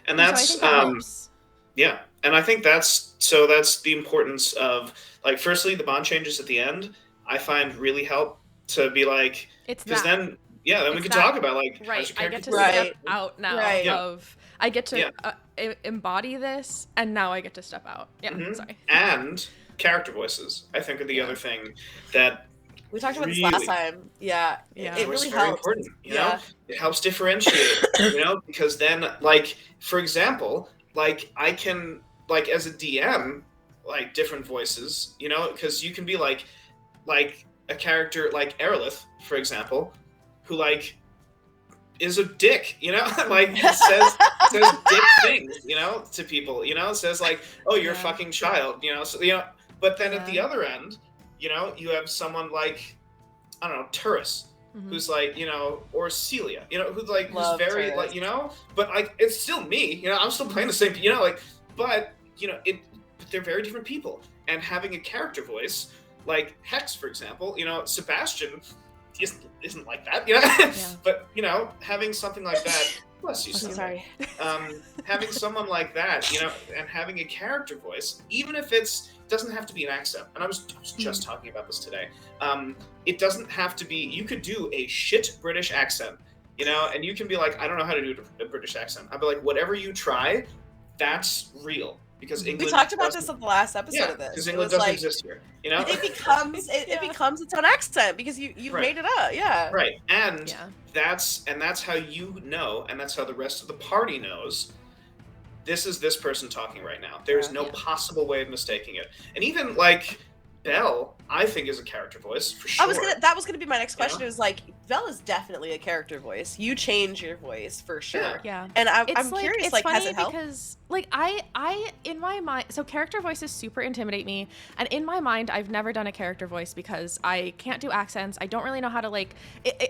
And that's so I think that helps. Yeah, and I think that's the importance of like, firstly, the bond changes at the end I find really help to be like, because then we can talk about like, right. I get to step out now of I get to embody this, and now I get to step out. Yeah, sorry. And character voices, I think, are the other thing that we talked about this last time. Yeah. It really very helps. important. You know, it helps differentiate. Because then, like, for example, like I can, like, as a DM, like different voices. Because you can be like a character like Aerolith, for example, who like is a dick. Like says dick things. To people. Says like, oh, you're a fucking child. So but then at the other end. You have someone like, I don't know, Turris, who's like, or Celia, who's like, who's very, Turris. Like, but like, it's still me, I'm still playing the same, like, but they're very different people, and having a character voice like Hex, for example, Sebastian isn't like that, but having something like that. Bless you, Sorry. Having someone like that, and having a character voice, even if doesn't have to be an accent. And I was just talking about this today. It doesn't have to be. You could do a shit British accent, and you can be like, I don't know how to do a British accent. I'd be like, whatever you try, that's real. Because England we talked about this in the last episode of this. Because England doesn't exist here. It becomes its own accent because you made it up. Yeah. Right. And that's how you know, and that's how the rest of the party knows. This is this person talking right now. There is no possible way of mistaking it. And even like Belle, I think, is a character voice for sure. That was gonna be my next question. It was like, Belle is definitely a character voice. You change your voice for sure. Yeah. And I'm curious, it's funny has it helped? because I in my mind, so character voices super intimidate me, and in my mind I've never done a character voice because I can't do accents. I don't really know how to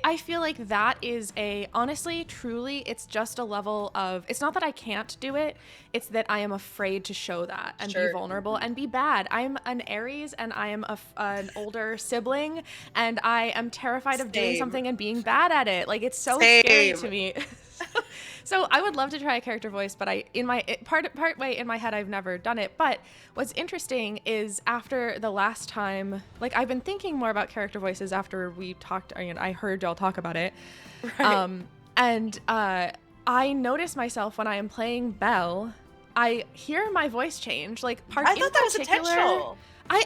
I feel like that is honestly, truly, it's just a level of, it's not that I can't do it, it's that I am afraid to show that and be vulnerable and be bad. I'm an Aries and I am an older sibling, and I am terrified of doing something and being bad at it. Like, it's so scary to me. So I would love to try a character voice, but part way in my head, I've never done it. But what's interesting is after the last time, like, I've been thinking more about character voices after we talked, I heard y'all talk about it. Right. I notice myself when I am playing Belle, I hear my voice change. Like, I thought that was intentional. I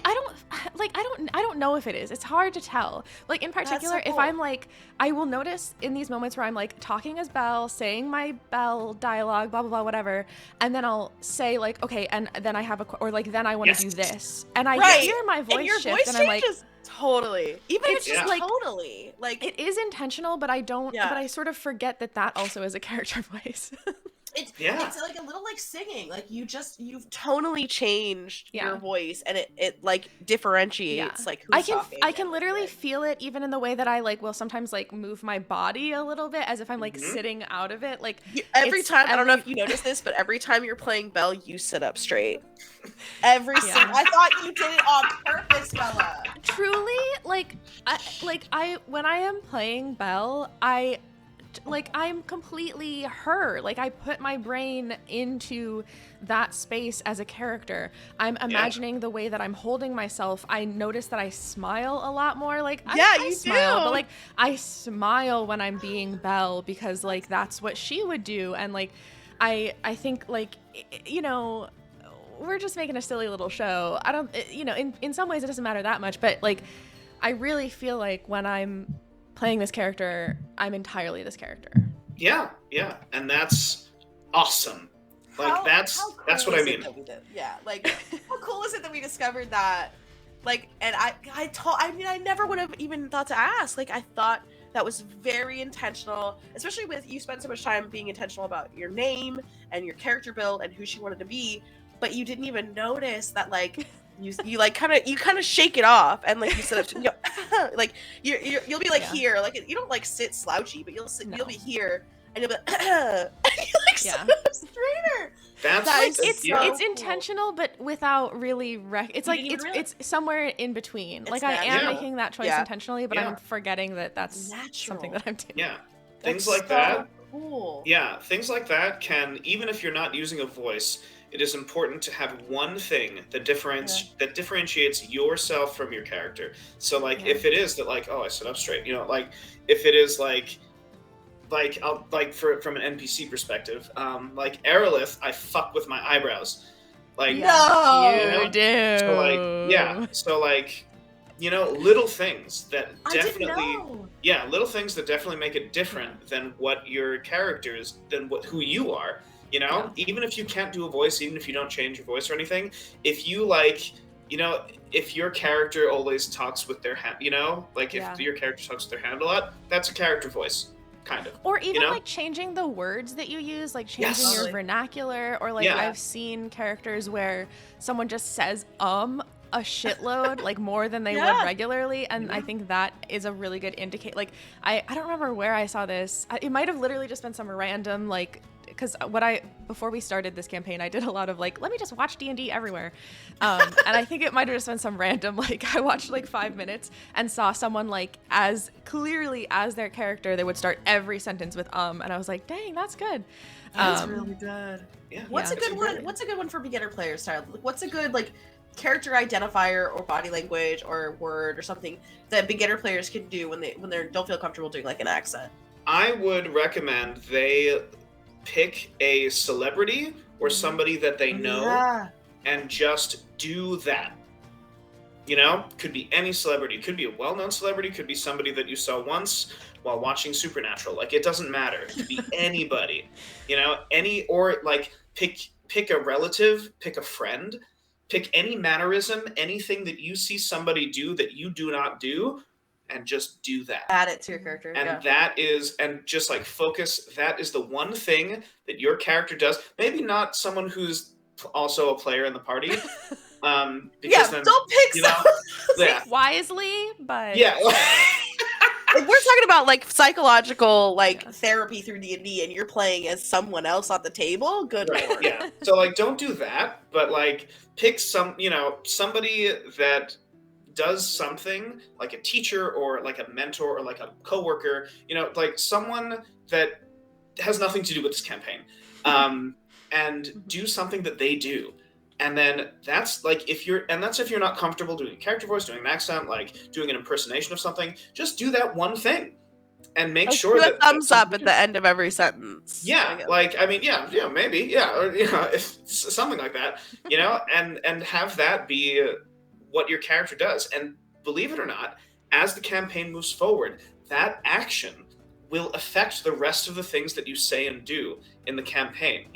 don't know if it is. It's hard to tell. Like, in particular, if I'm like, I will notice in these moments where I'm like talking as Belle, saying my Belle dialogue, blah blah blah, whatever, and then I'll say like, okay, and then I have then I want to do this, and I hear my voice and your shift, voice and I'm like, totally. Even if it's just like, totally, like, it is intentional, but I don't. But I sort of forget that also is a character voice. It's like a little like singing. Like, you've tonally changed your voice, and it like differentiates like who's talking. I can literally feel it even in the way that I will sometimes like move my body a little bit as if I'm like sitting out of it. Like, every time, I don't know if you noticed this, but every time you're playing Belle, you sit up straight. Every single. I thought you did it on purpose, Bella. Truly, when I am playing Belle, I'm completely her. Like, I put my brain into that space as a character. I'm imagining the way that I'm holding myself. I notice that I smile a lot more. Like, I smile, but like, I smile when I'm being Belle because like that's what she would do. And like, I think like, we're just making a silly little show. I don't, in some ways it doesn't matter that much, but like, I really feel like when I'm playing this character, I'm entirely this character. Yeah, and that's awesome. Like, that's what I mean. Like, how cool is it that we discovered that? Like, and I never would have even thought to ask. Like, I thought that was very intentional, especially with you spend so much time being intentional about your name and your character build and who she wanted to be, but you didn't even notice that, like, you kind of shake it off, and like you sit up, like you'll be like here, like, you don't like sit slouchy, but you'll be here, and you'll be sit up straighter. It's intentional, but without really it's like it's somewhere in between. Like, I am making that choice intentionally, but I'm forgetting that that's something that I'm doing. Yeah, things like that. Cool. Yeah, things like that can, even if you're not using a voice, it is important to have one thing that differentiates yourself from your character. So like, if it is that like, oh, I sit up straight, like, if it is like I'll from an NPC perspective, like Aerolith, I fuck with my eyebrows. Like, no, you do. So like, little things that little things that definitely make it different than what your character is, than who you are. Even if you can't do a voice, even if you don't change your voice or anything, if you like, if your character always talks with their hand, like if your character talks with their hand a lot, that's a character voice, kind of. Or even like changing the words that you use, like changing your vernacular, or like I've seen characters where someone just says a shitload, like more than they would regularly, and I think that is a really good indicator. Like, I don't remember where I saw this. It might have literally just been some random like because before we started this campaign, I did a lot of like, let me just watch D&D everywhere. And I think it might have just been some random, like I watched like 5 minutes and saw someone like as clearly as their character, they would start every sentence with and I was like, dang, that's good. That's really good. Yeah. What's a good one? What's a good one for beginner players, Tyler? What's a good like character identifier or body language or word or something that beginner players can do when they don't feel comfortable doing like an accent? I would recommend they pick a celebrity or somebody that they know and just do that. You know, could be any celebrity, could be a well-known celebrity, could be somebody that you saw once while watching Supernatural. Like, it doesn't matter. It could be anybody. You know, or like pick a relative, pick a friend, pick any mannerism, anything that you see somebody do that you do not do, and just do that. Add it to your character. And and just like focus, that is the one thing that your character does. Maybe not someone who's also a player in the party. Because then, don't pick wisely, but if we're talking about like psychological like therapy through D&D and you're playing as someone else on the table, good lord. Yeah. So like don't do that, but like pick somebody that does something like a teacher or like a mentor or like a coworker, like someone that has nothing to do with this campaign. And do something that they do. And then that's like if you're not comfortable doing a character voice, doing an accent, like doing an impersonation of something, just do that one thing and make sure that thumbs up at the end of every sentence. Yeah, like maybe, or if something like that, and have that be what your character does. And believe it or not, as the campaign moves forward, that action will affect the rest of the things that you say and do in the campaign.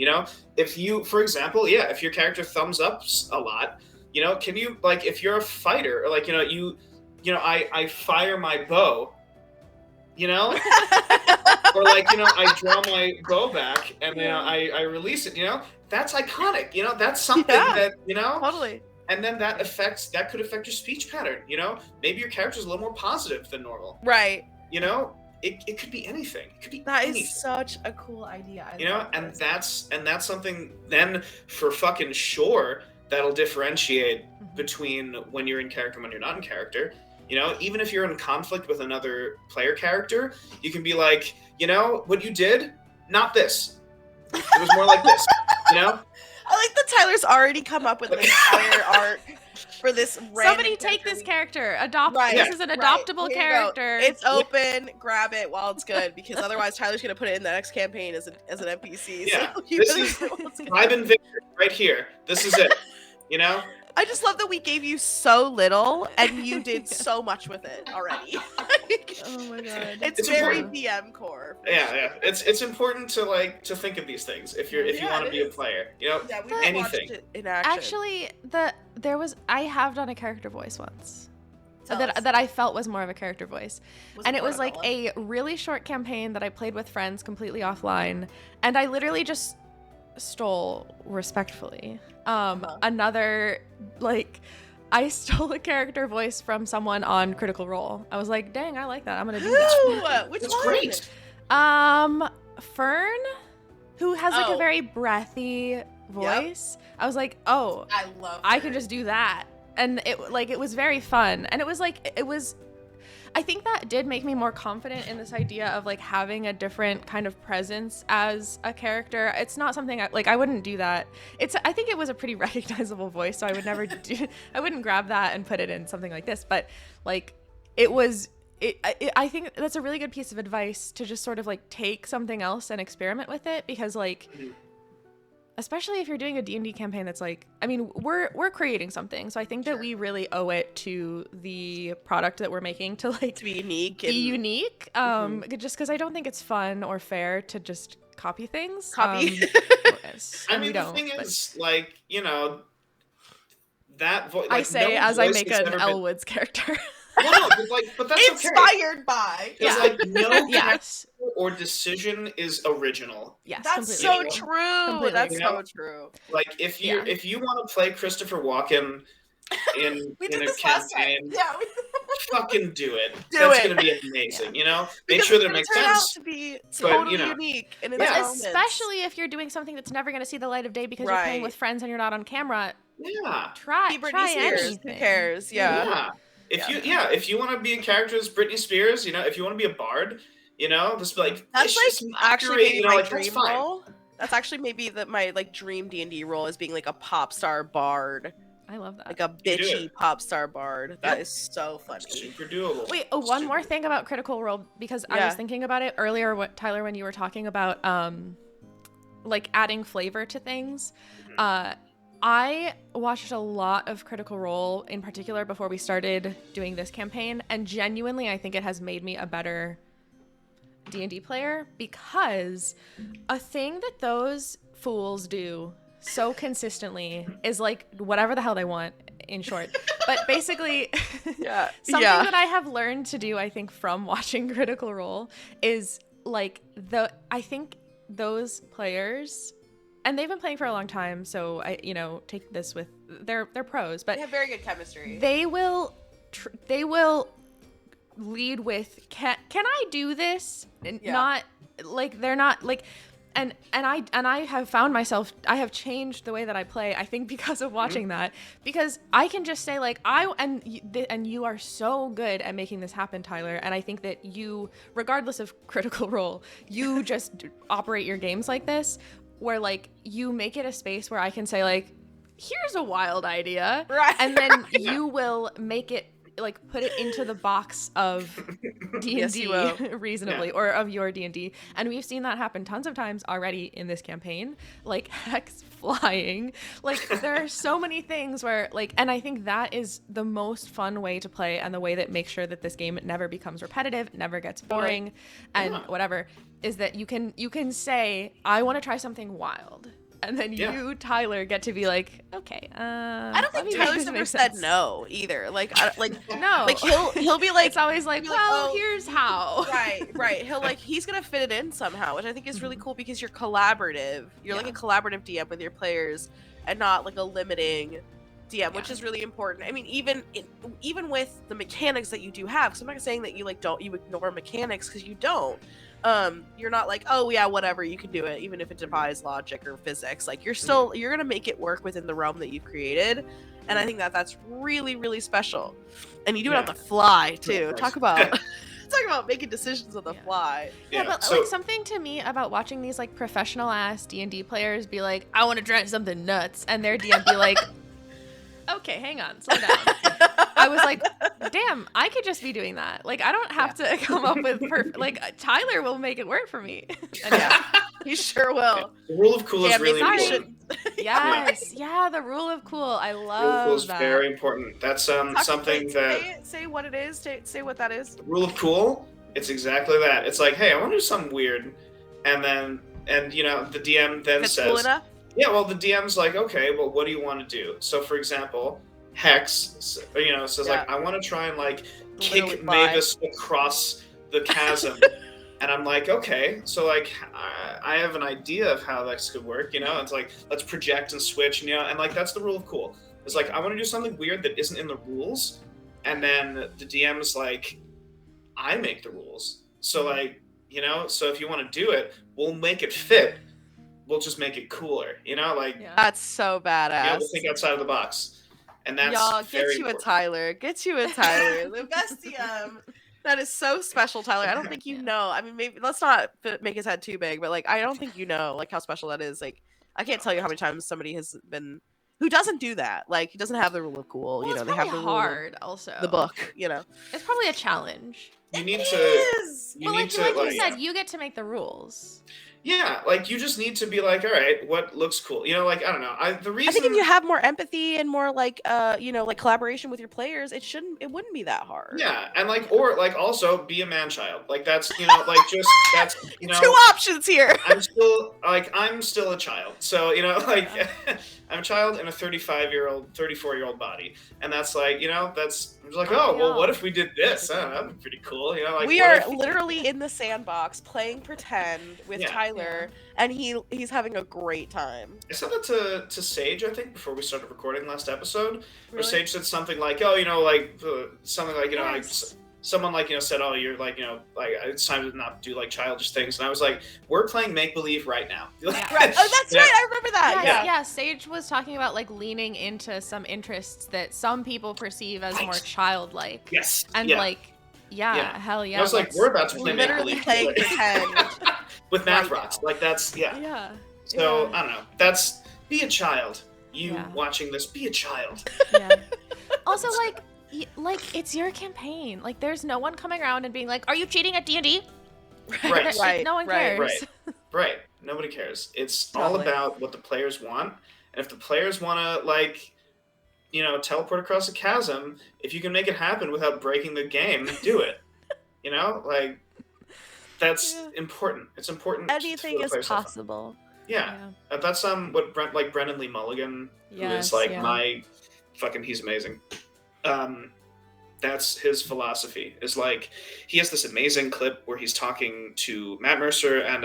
If you, for example, if your character thumbs up a lot, can you, like, if you're a fighter, or like, I fire my bow, or like, I draw my bow back and I release it, that's iconic, that's something that, totally. And then that could affect your speech pattern, maybe your character's a little more positive than normal. Right. It could be anything. It could be that anything. Is such a cool idea. And that's something then for fucking sure that'll differentiate between when you're in character and when you're not in character. Even if you're in conflict with another player character, you can be like, what you did, not this. It was more like this. I like that Tyler's already come up with an entire arc for this somebody take this character, adopt this is an adoptable character. It's open, grab it while it's good, because otherwise Tyler's gonna put it in the next campaign as an NPC. Yeah, so this is I've been Victor right here. This is it. I just love that we gave you so little and you did so much with it already. Oh my god, it's very important. DM core. Yeah. It's important to think of these things if you want to be a player. Anything. In action. Actually, I have done a character voice once. That I felt was more of a character voice. And it was like a really short campaign that I played with friends completely offline, and I literally just stole respectfully another, like, I stole a character voice from someone on Critical Role. I was like, dang, I like that, I'm gonna do that. Which That's one? Great. Fern, who has like a very breathy voice. Yep. I was like, oh, I can just do that. And it was very fun. And I think that did make me more confident in this idea of like having a different kind of presence as a character. It's not something I wouldn't do that. I think it was a pretty recognizable voice, so I would never I wouldn't grab that and put it in something like this. But like I think that's a really good piece of advice, to just sort of like take something else and experiment with it, because like especially if you're doing a D&D campaign that's like, I mean, we're creating something, so I think that we really owe it to the product that we're making to like to be unique. Just because I don't think it's fun or fair to just copy things. I mean, the thing is, like, that voice. Like, I say as I make an Elwood's character. Well, no, but that's inspired by. Because like no character or decision is original. Yes, that's so true. That's so true. Like if you want to play Christopher Walken, in We did a this last time. campaign, Yeah. fucking do it. Do That's it. gonna be amazing. You know, make Because sure it's that it gonna makes turn out sense. to be But, totally you know, unique in its But Yeah. moments. especially if you're doing something that's never going to see the light of day because you're playing Right. with friends and you're not on camera, Yeah. try Be Britney try Spears. anything. Who cares? Yeah. Yeah. If you want to be a character as Britney Spears, you know, if you want to be a bard, you know, just be like That's vicious like and actually accurate, maybe you know, my like that's dream fine. role. That's actually maybe my like dream D&D role is being like a pop star bard, I love that. like a You do bitchy it. pop star bard. That Yep. is so funny. Super doable. Wait, one Super more doable. thing about Critical Role, because I Yeah. was thinking about it earlier, what Tyler, when you were talking about like adding flavor to things. I watched a lot of Critical Role in particular before we started doing this campaign, and genuinely I think it has made me a better D&D player, because a thing that those fools do so consistently is like whatever the hell they want, in short. But basically Yeah. something Yeah. that I have learned to do, I think, from watching Critical Role is like I think those players, and they've been playing for a long time, so I, you know, take this with they're pros, but They have very good chemistry. they will lead with can I do this, and Yeah. not like they're not like and I have found myself, I have changed the way that I play, I think, because of watching that, because I can just say like and you are so good at making this happen, Tyler, and I think that you, regardless of Critical Role, you just operate your games like this, where like you make it a space where I can say like, here's a wild idea, Right. and then you will make it, like, put it into the box of D&D Yes, you will. reasonably, or of your D&D, and we've seen that happen tons of times already in this campaign, like hex flying, like there are so many things where like, and I think that is the most fun way to play, and the way that makes sure that this game never becomes repetitive, never gets boring, and whatever, is that you can say, I want to try something wild. And then you, Tyler, get to be like, okay. I don't think Tyler's ever said no either. Like, no. Like he'll be like, it's always like, well, here's how. Right. He's gonna fit it in somehow, which I think is really cool, because you're collaborative. You're like a collaborative DM with your players, and not like a limiting DM, which is really important. I mean, even with the mechanics that you do have, because I'm not saying that you you ignore mechanics, because you don't. You're not like, oh yeah, whatever, you can do it, even if it defies logic or physics. Like you're gonna make it work within the realm that you've created, and I think that's really, really special. And you do it on the fly too. Talk about making decisions on the fly. Yeah, but like something to me about watching these like professional ass D&D players be like, I want to try something nuts, and their DM be like, okay, hang on, slow down. I was like, damn, I could just be doing that. Like, I don't have to come up with perfect. Like, Tyler will make it work for me. And he sure will. The rule of cool is really important. Yes, the rule of cool. I love rule of cool is that. very important. That's something that say what it is. Say what that is. The rule of cool. It's exactly that. It's like, hey, I want to do something weird, and you know, the DM then says, cool enough? Yeah, well, the DM's like, okay, well, what do you want to do? So, for example, Hex, you know, says like, I want to try and like kick Mavis across the chasm. And I'm like, okay, so like, I have an idea of how this could work, you know? It's like, let's project and switch, you know? And like, that's the rule of cool. It's like, I want to do something weird that isn't in the rules. And then the DM's like, I make the rules. So like, you know, so if you want to do it, we'll make it fit. We'll just make it cooler, you know? Like, that's so badass. Yeah, we'll think outside of the box. And that's get you a Tyler. The best DM. That is so special, Tyler. I don't think you know. I mean, maybe let's not make his head too big, but like, I don't think you know like how special that is. Like, I can't tell you how many times somebody has been who doesn't do that. Like, he doesn't have the rule of cool. Well, you know, it's they have the hard. Also, the book. You know, it's probably a challenge. You need to. Well, like you said, you get to make the rules. Yeah, like you just need to be like, all right, what looks cool? You know, like I don't know. The reason I think if you have more empathy and more like you know, like collaboration with your players, it wouldn't be that hard. Yeah, and like or like also be a man child. Like that's, you know, like just that's, you know, 2 options here. I'm still a child. So, you know, like I'm a child in a 34-year-old body. And that's like, you know, that's like, oh, well, what if we did this? That'd be pretty cool. You know, like we are literally in the sandbox playing pretend with Tyler Tyler, and he's having a great time. I said that to Sage, I think, before we started recording last episode, where Really? Sage said something like, "Oh, like something like Yes. someone like said, oh, you're like like it's time to not do like childish things," and I was like, "We're playing make believe right now." Right. Oh, that's right. I remember that. Yeah. Sage was talking about like leaning into some interests that some people perceive as more childlike. Yes. And hell yeah. I was like, we're about to play make Literally believe playing pretend with math right rocks. now. Like that's Yeah. So I don't know. That's be a child. You Yeah. watching this, be a child. Yeah. Also, like it's your campaign. Like, there's no one coming around and being like, "Are you cheating at D&D?" Right. Right. No one cares. Right. Nobody cares. It's all Totally. about what the players want. And if the players want to, like, teleport across a chasm, if you can make it happen without breaking the game, do it. Like, that's important. It's important. Anything for the is players to have fun. possible. Yeah. That's what Brendan Lee Mulligan, who is like my fucking, he's amazing. That's his philosophy. Is like he has this amazing clip where he's talking to Matt Mercer and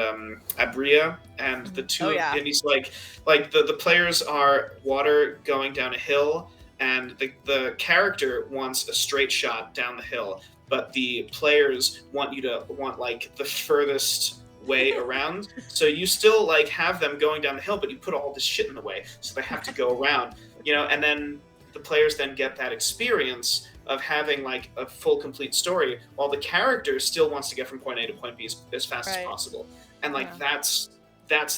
Abria, and the two, and he's like the players are water going down a hill, and the character wants a straight shot down the hill, but the players want like the furthest way around. So you still like have them going down the hill, but you put all this shit in the way, so they have to go around. And then the players then get that experience of having like a full complete story, while the character still wants to get from point A to point B as fast as possible. And like that's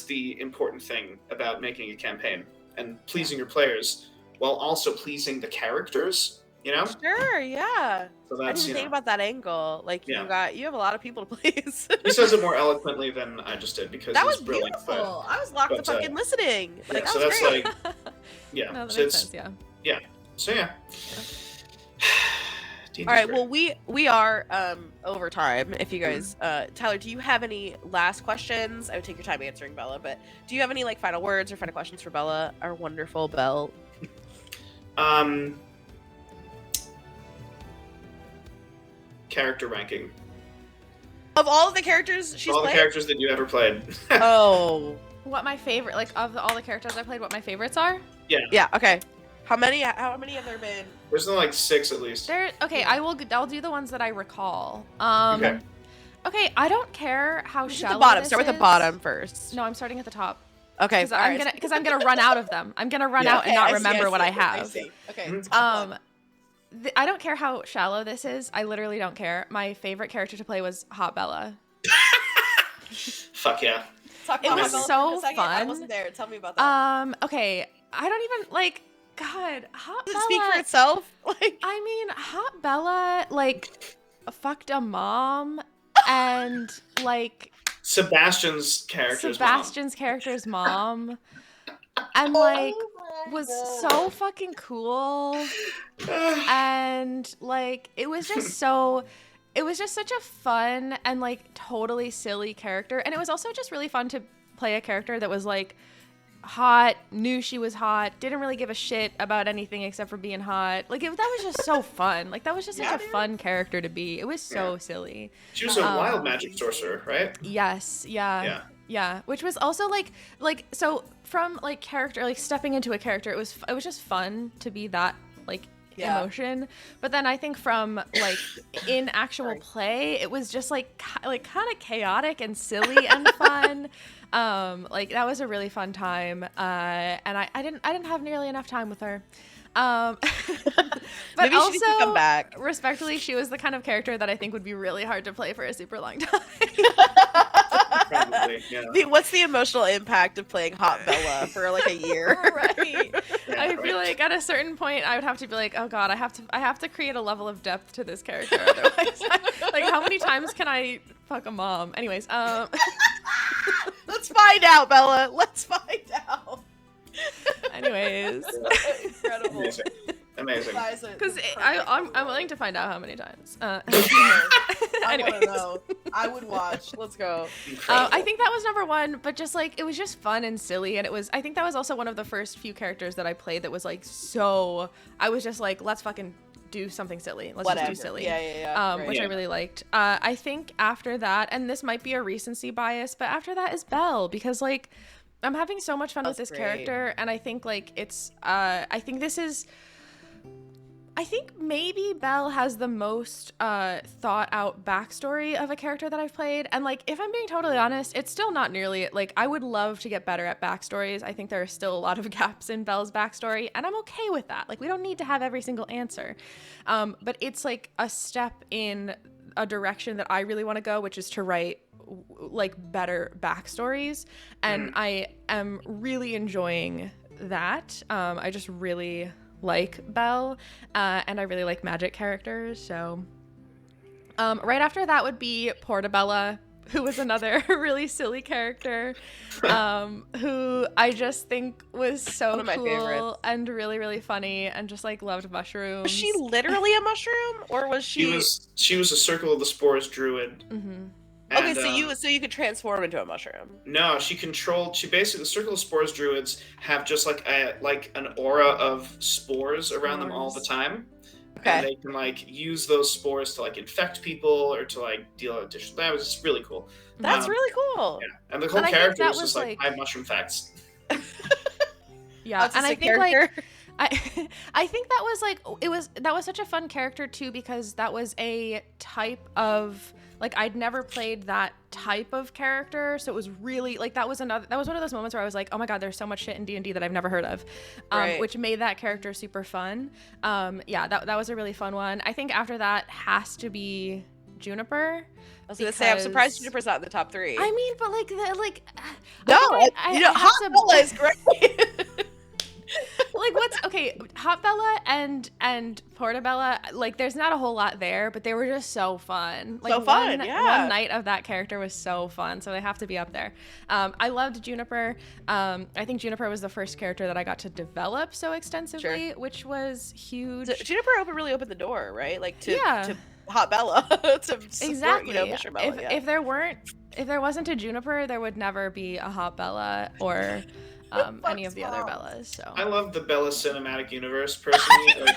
the important thing about making a campaign and pleasing your players while also pleasing the characters. Sure, yeah. So I that's didn't think about that angle. Like you have a lot of people to please. He says it more eloquently than I just did because that he's was brilliant. beautiful. I was locked the fucking listening. Like, so that that's was great. like No, that so makes it's sense, yeah. So yeah. All right. Well, we are over time. If you guys, Tyler, do you have any last questions? I would take your time answering Bella, but do you have any like final words or final questions for Bella, our wonderful Belle? Character ranking. Of all of the characters she's all played? the characters that you ever played. Oh. What my favorite, like, of all the characters I played, what my favorites are? Yeah. Okay. How many have there been? There's only like 6 at least. I'll do the ones that I recall. Okay, I don't care how shallow. The bottom. This Start with is. the bottom first. No, I'm starting at the top. Okay. Because I'm gonna run out of them. I'm gonna run out and not remember what I have. I see. Okay. I don't care how shallow this is. I literally don't care. My favorite character to play was Hot Bella. Fuck yeah. It was so fun. I wasn't there. Tell me about that. Okay. I don't even like. God, Hot Does Bella. it speak for itself? Like, I mean, Hot Bella like fucked a mom and like Sebastian's character's mom and like was so fucking cool, and like it was just such a fun and like totally silly character, and it was also just really fun to play a character that was like hot, knew she was hot, didn't really give a shit about anything except for being hot. Like that was just so fun. Like that was just such a fun character to be. It was so silly. She was a wild magic sorcerer, right? Yes. Yeah. Which was also like so from like character, like stepping into a character, it was just fun to be that like emotion. But then I think from like in actual play, it was just like kind of chaotic and silly and fun. Like that was a really fun time. And I didn't have nearly enough time with her. But maybe she needs to come back. Respectfully, she was the kind of character that I think would be really hard to play for a super long time. Probably, yeah. What's the emotional impact of playing Hot Bella for like a year? Right. I feel like at a certain point I would have to be like, oh god, I have to create a level of depth to this character. Otherwise, like how many times can I fuck a mom? Anyways, let's find out, Bella. Let's find out. Anyways, incredible. Amazing. Because I'm willing to find out how many times. I know. I would watch. Let's go. I think that was number one, but just like it was just fun and silly, and I think that was also one of the first few characters that I played that was like so. I was just like, let's fucking do something silly. Let's Whatever. just do silly. Yeah. Which I really liked. I think after that, and this might be a recency bias, but after that is Belle, because like I'm having so much fun with this character, and I think like it's I think maybe Belle has the most thought out backstory of a character that I've played. And like, if I'm being totally honest, it's still not nearly like I would love to get better at backstories. I think there are still a lot of gaps in Belle's backstory, and I'm okay with that. Like, we don't need to have every single answer. But it's like a step in a direction that I really want to go, which is to write like better backstories. And I am really enjoying that. I just really like Belle, and I really like magic characters, so right after that would be Portabella, who was another really silly character, who I just think was so One of my favorites. and really, really funny, and just like loved mushrooms. Was she literally a mushroom, or was she? She was a Circle of the Spores druid. Okay, And, so you could transform into a mushroom. No, she basically, the Circle of Spores druids have just like an aura of spores around them all the time. Okay. And they can like use those spores to like infect people or to like deal additional. That was just really cool. That's really cool. Yeah, and the whole character was just like 5 mushroom facts. Yeah, and I think character. like I think that was like that was such a fun character too, because that was a type of like I'd never played that type of character, so it was really like that was one of those moments where I was like, oh my god, there's so much shit in D&D that I've never heard of, which made that character super fun. Yeah, that was a really fun one. I think after that has to be Juniper. I was gonna say, I'm surprised Juniper's not in the top 3. I mean, but like Hot Bella is great. Like what's okay, Hot Bella and Portabella, like there's not a whole lot there, but they were just so fun. Like so fun, one night of that character was so fun, so they have to be up there. I loved Juniper. I think Juniper was the first character that I got to develop so extensively, which was huge. So Juniper really opened the door, right? Like to Hot Bella to support, exactly. Mr. Bella. If there wasn't a Juniper, there would never be a Hot Bella or any of the other Bellas. So I love the Bella cinematic universe personally. Like,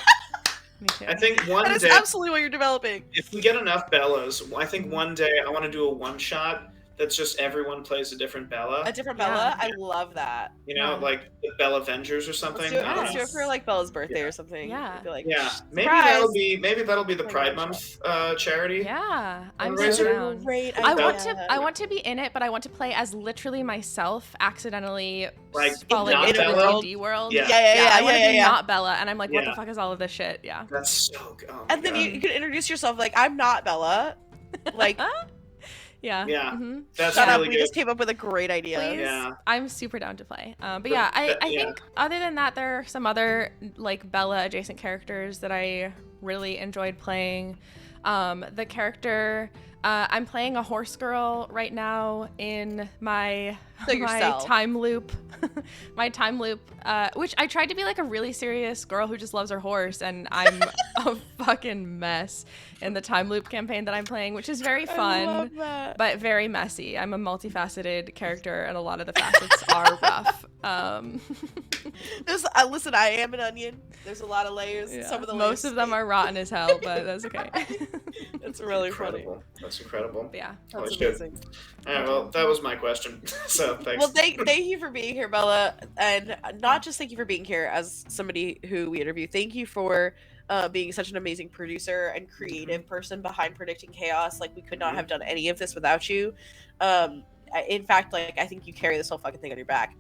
me too. I think one that is day, absolutely what you're developing. if we get enough Bellas, I think one day I want to do a one-shot that's just everyone plays a different Bella. A different Bella? I love that. You know, like the Bella Avengers or something. Let's do it for like Bella's birthday or something. Yeah. Be like, maybe that'll be the Pride Month charity. Yeah, I'm so down. Great idea. I want to be in it, but I want to play as literally myself, accidentally like falling into the D&D world. Yeah. I want to be not Bella, and I'm like, what the fuck is all of this shit? Yeah. That's so good. Oh and then you could introduce yourself like, I'm not Bella. Like. Yeah. Mm-hmm. That's Shut really up. good. We just came up with a great idea. Please. Yeah. I'm super down to play. But yeah, I think other than that, there are some other like Bella adjacent characters that I really enjoyed playing. The character I'm playing a horse girl right now in my time loop. My time loop, which I tried to be like a really serious girl who just loves her horse, and I'm a fucking mess in the time loop campaign that I'm playing, which is very fun, but very messy. I'm a multifaceted character, and a lot of the facets are rough. Listen, I am an onion. There's a lot of layers. Yeah. Some of the most of them are rotten as hell, but that's okay. It's really incredible. funny. That's incredible. But yeah, that's amazing. All right, well, that was my question. So thanks. Well, thank you for being here, Bella, and not just thank you for being here as somebody who we interview. Thank you for being such an amazing producer and creative person behind Predicting Chaos. Like, we could not have done any of this without you. In fact, like, I think you carry this whole fucking thing on your back.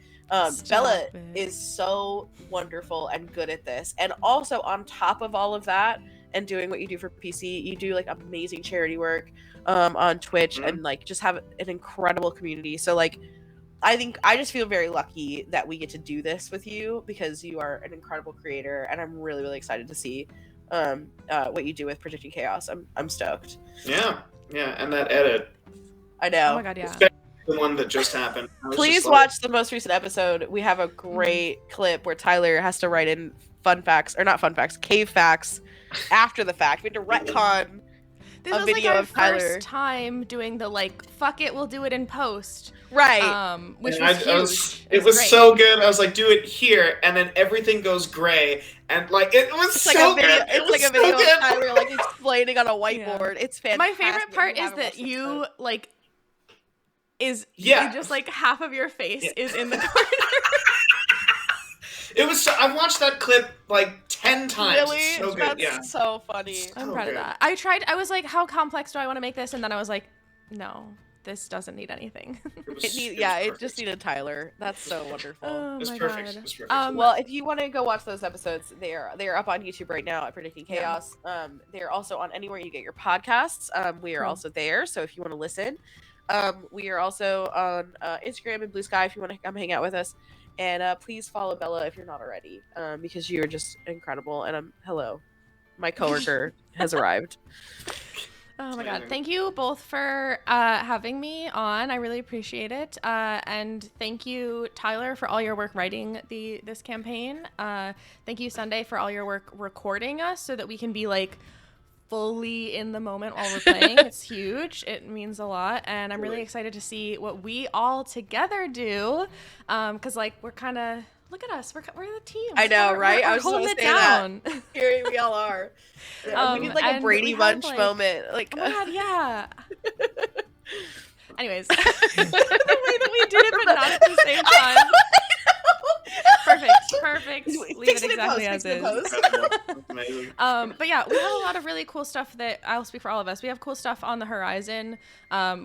Bella is so wonderful and good at this, and also on top of all of that, and doing what you do for PC, you do like amazing charity work on Twitch, and like just have an incredible community. So like, I just feel very lucky that we get to do this with you, because you are an incredible creator, and I'm really, really excited to see what you do with Predicting Chaos. I'm stoked. Yeah, and that edit. I know. Oh my god, yeah. The one that just happened. Please watch the most recent episode. We have a great clip where Tyler has to write in cave facts after the fact. We had to retcon this a was video like our of Tyler. first time doing the like, fuck it, we'll do it in post. Right. Which And was huge. it was great. so good. I was like, do it here, and then everything goes gray, and like it was It's so like a video. good. It's like a so video good. of Tyler like explaining on a whiteboard. It's fantastic. My favorite If part you is haven't that watched this you episode. like is Yeah. just like half of your face Yeah. is in the corner. It was. I've watched that clip like 10 times. Really? It's so good. That's Yeah. so funny. I'm So proud of good. that. I was like, how complex do I want to make this? And then I was like, no, this doesn't need anything. It was, It need, was yeah, it perfect. just needed Tyler. That's so wonderful. Oh It was my perfect. god. It was perfect. Well, if you want to go watch those episodes, they are up on YouTube right now at Predicting Chaos. They are also on anywhere you get your podcasts. We are Cool. also there, so if you want to listen, we are also on Instagram and Blue Sky if you want to come hang out with us. And please follow Bella if you're not already, because you are just incredible. And hello, my coworker has arrived. Oh my god. Amazing. Thank you both for having me on. I really appreciate it. And thank you, Tyler, for all your work writing this campaign. Thank you, Sunday, for all your work recording us so that we can be like fully in the moment while we're playing. It's huge. It means a lot. And I'm really excited to see what we all together do. Because like we're kind of, look at us. We're the team. I know, We're- right? We're I was just holding about it to say that. down. Here we all are. Yeah, we need like a and Brady we have, Bunch like- moment. Like, Oh my god, yeah. Anyways, the way that we did it, but not at the same time. Perfect. Leave Fix it it in exactly post, as fix it in is. post. Incredible. Amazing. But yeah, we have a lot of really cool stuff that I'll speak for all of us. We have cool stuff on the horizon.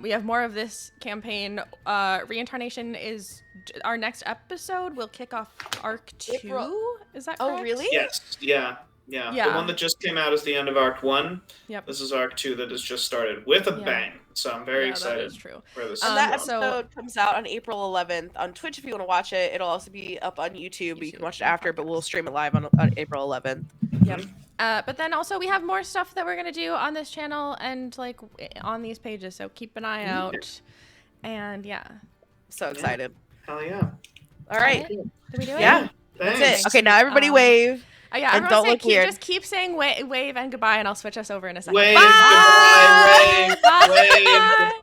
We have more of this campaign. Reintarnation is our next episode. We'll kick off Arc 2. April. Is that Oh, correct? really? Yes. Yeah. The Yeah. one that just came out is the end of Arc 1. Yep. This is Arc 2 that has just started with a Yeah. bang. So I'm very Yeah, excited that is true. for this. And that so- episode comes out on April 11th on Twitch if you want to watch it. It'll also be up on YouTube. You can watch it after, but we'll stream it live on April 11th. Yep. But then also we have more stuff that we're gonna do on this channel and like on these pages. So keep an eye out. And yeah. So excited. Hell yeah. All right. Did we do it? Yeah. Thanks. That's it. Okay, now everybody Um, wave. Yeah. And Everyone don't say, look weird. Just keep saying wave and goodbye, and I'll switch us over in a second. Wave, Bye! goodbye, wave, Bye! wave.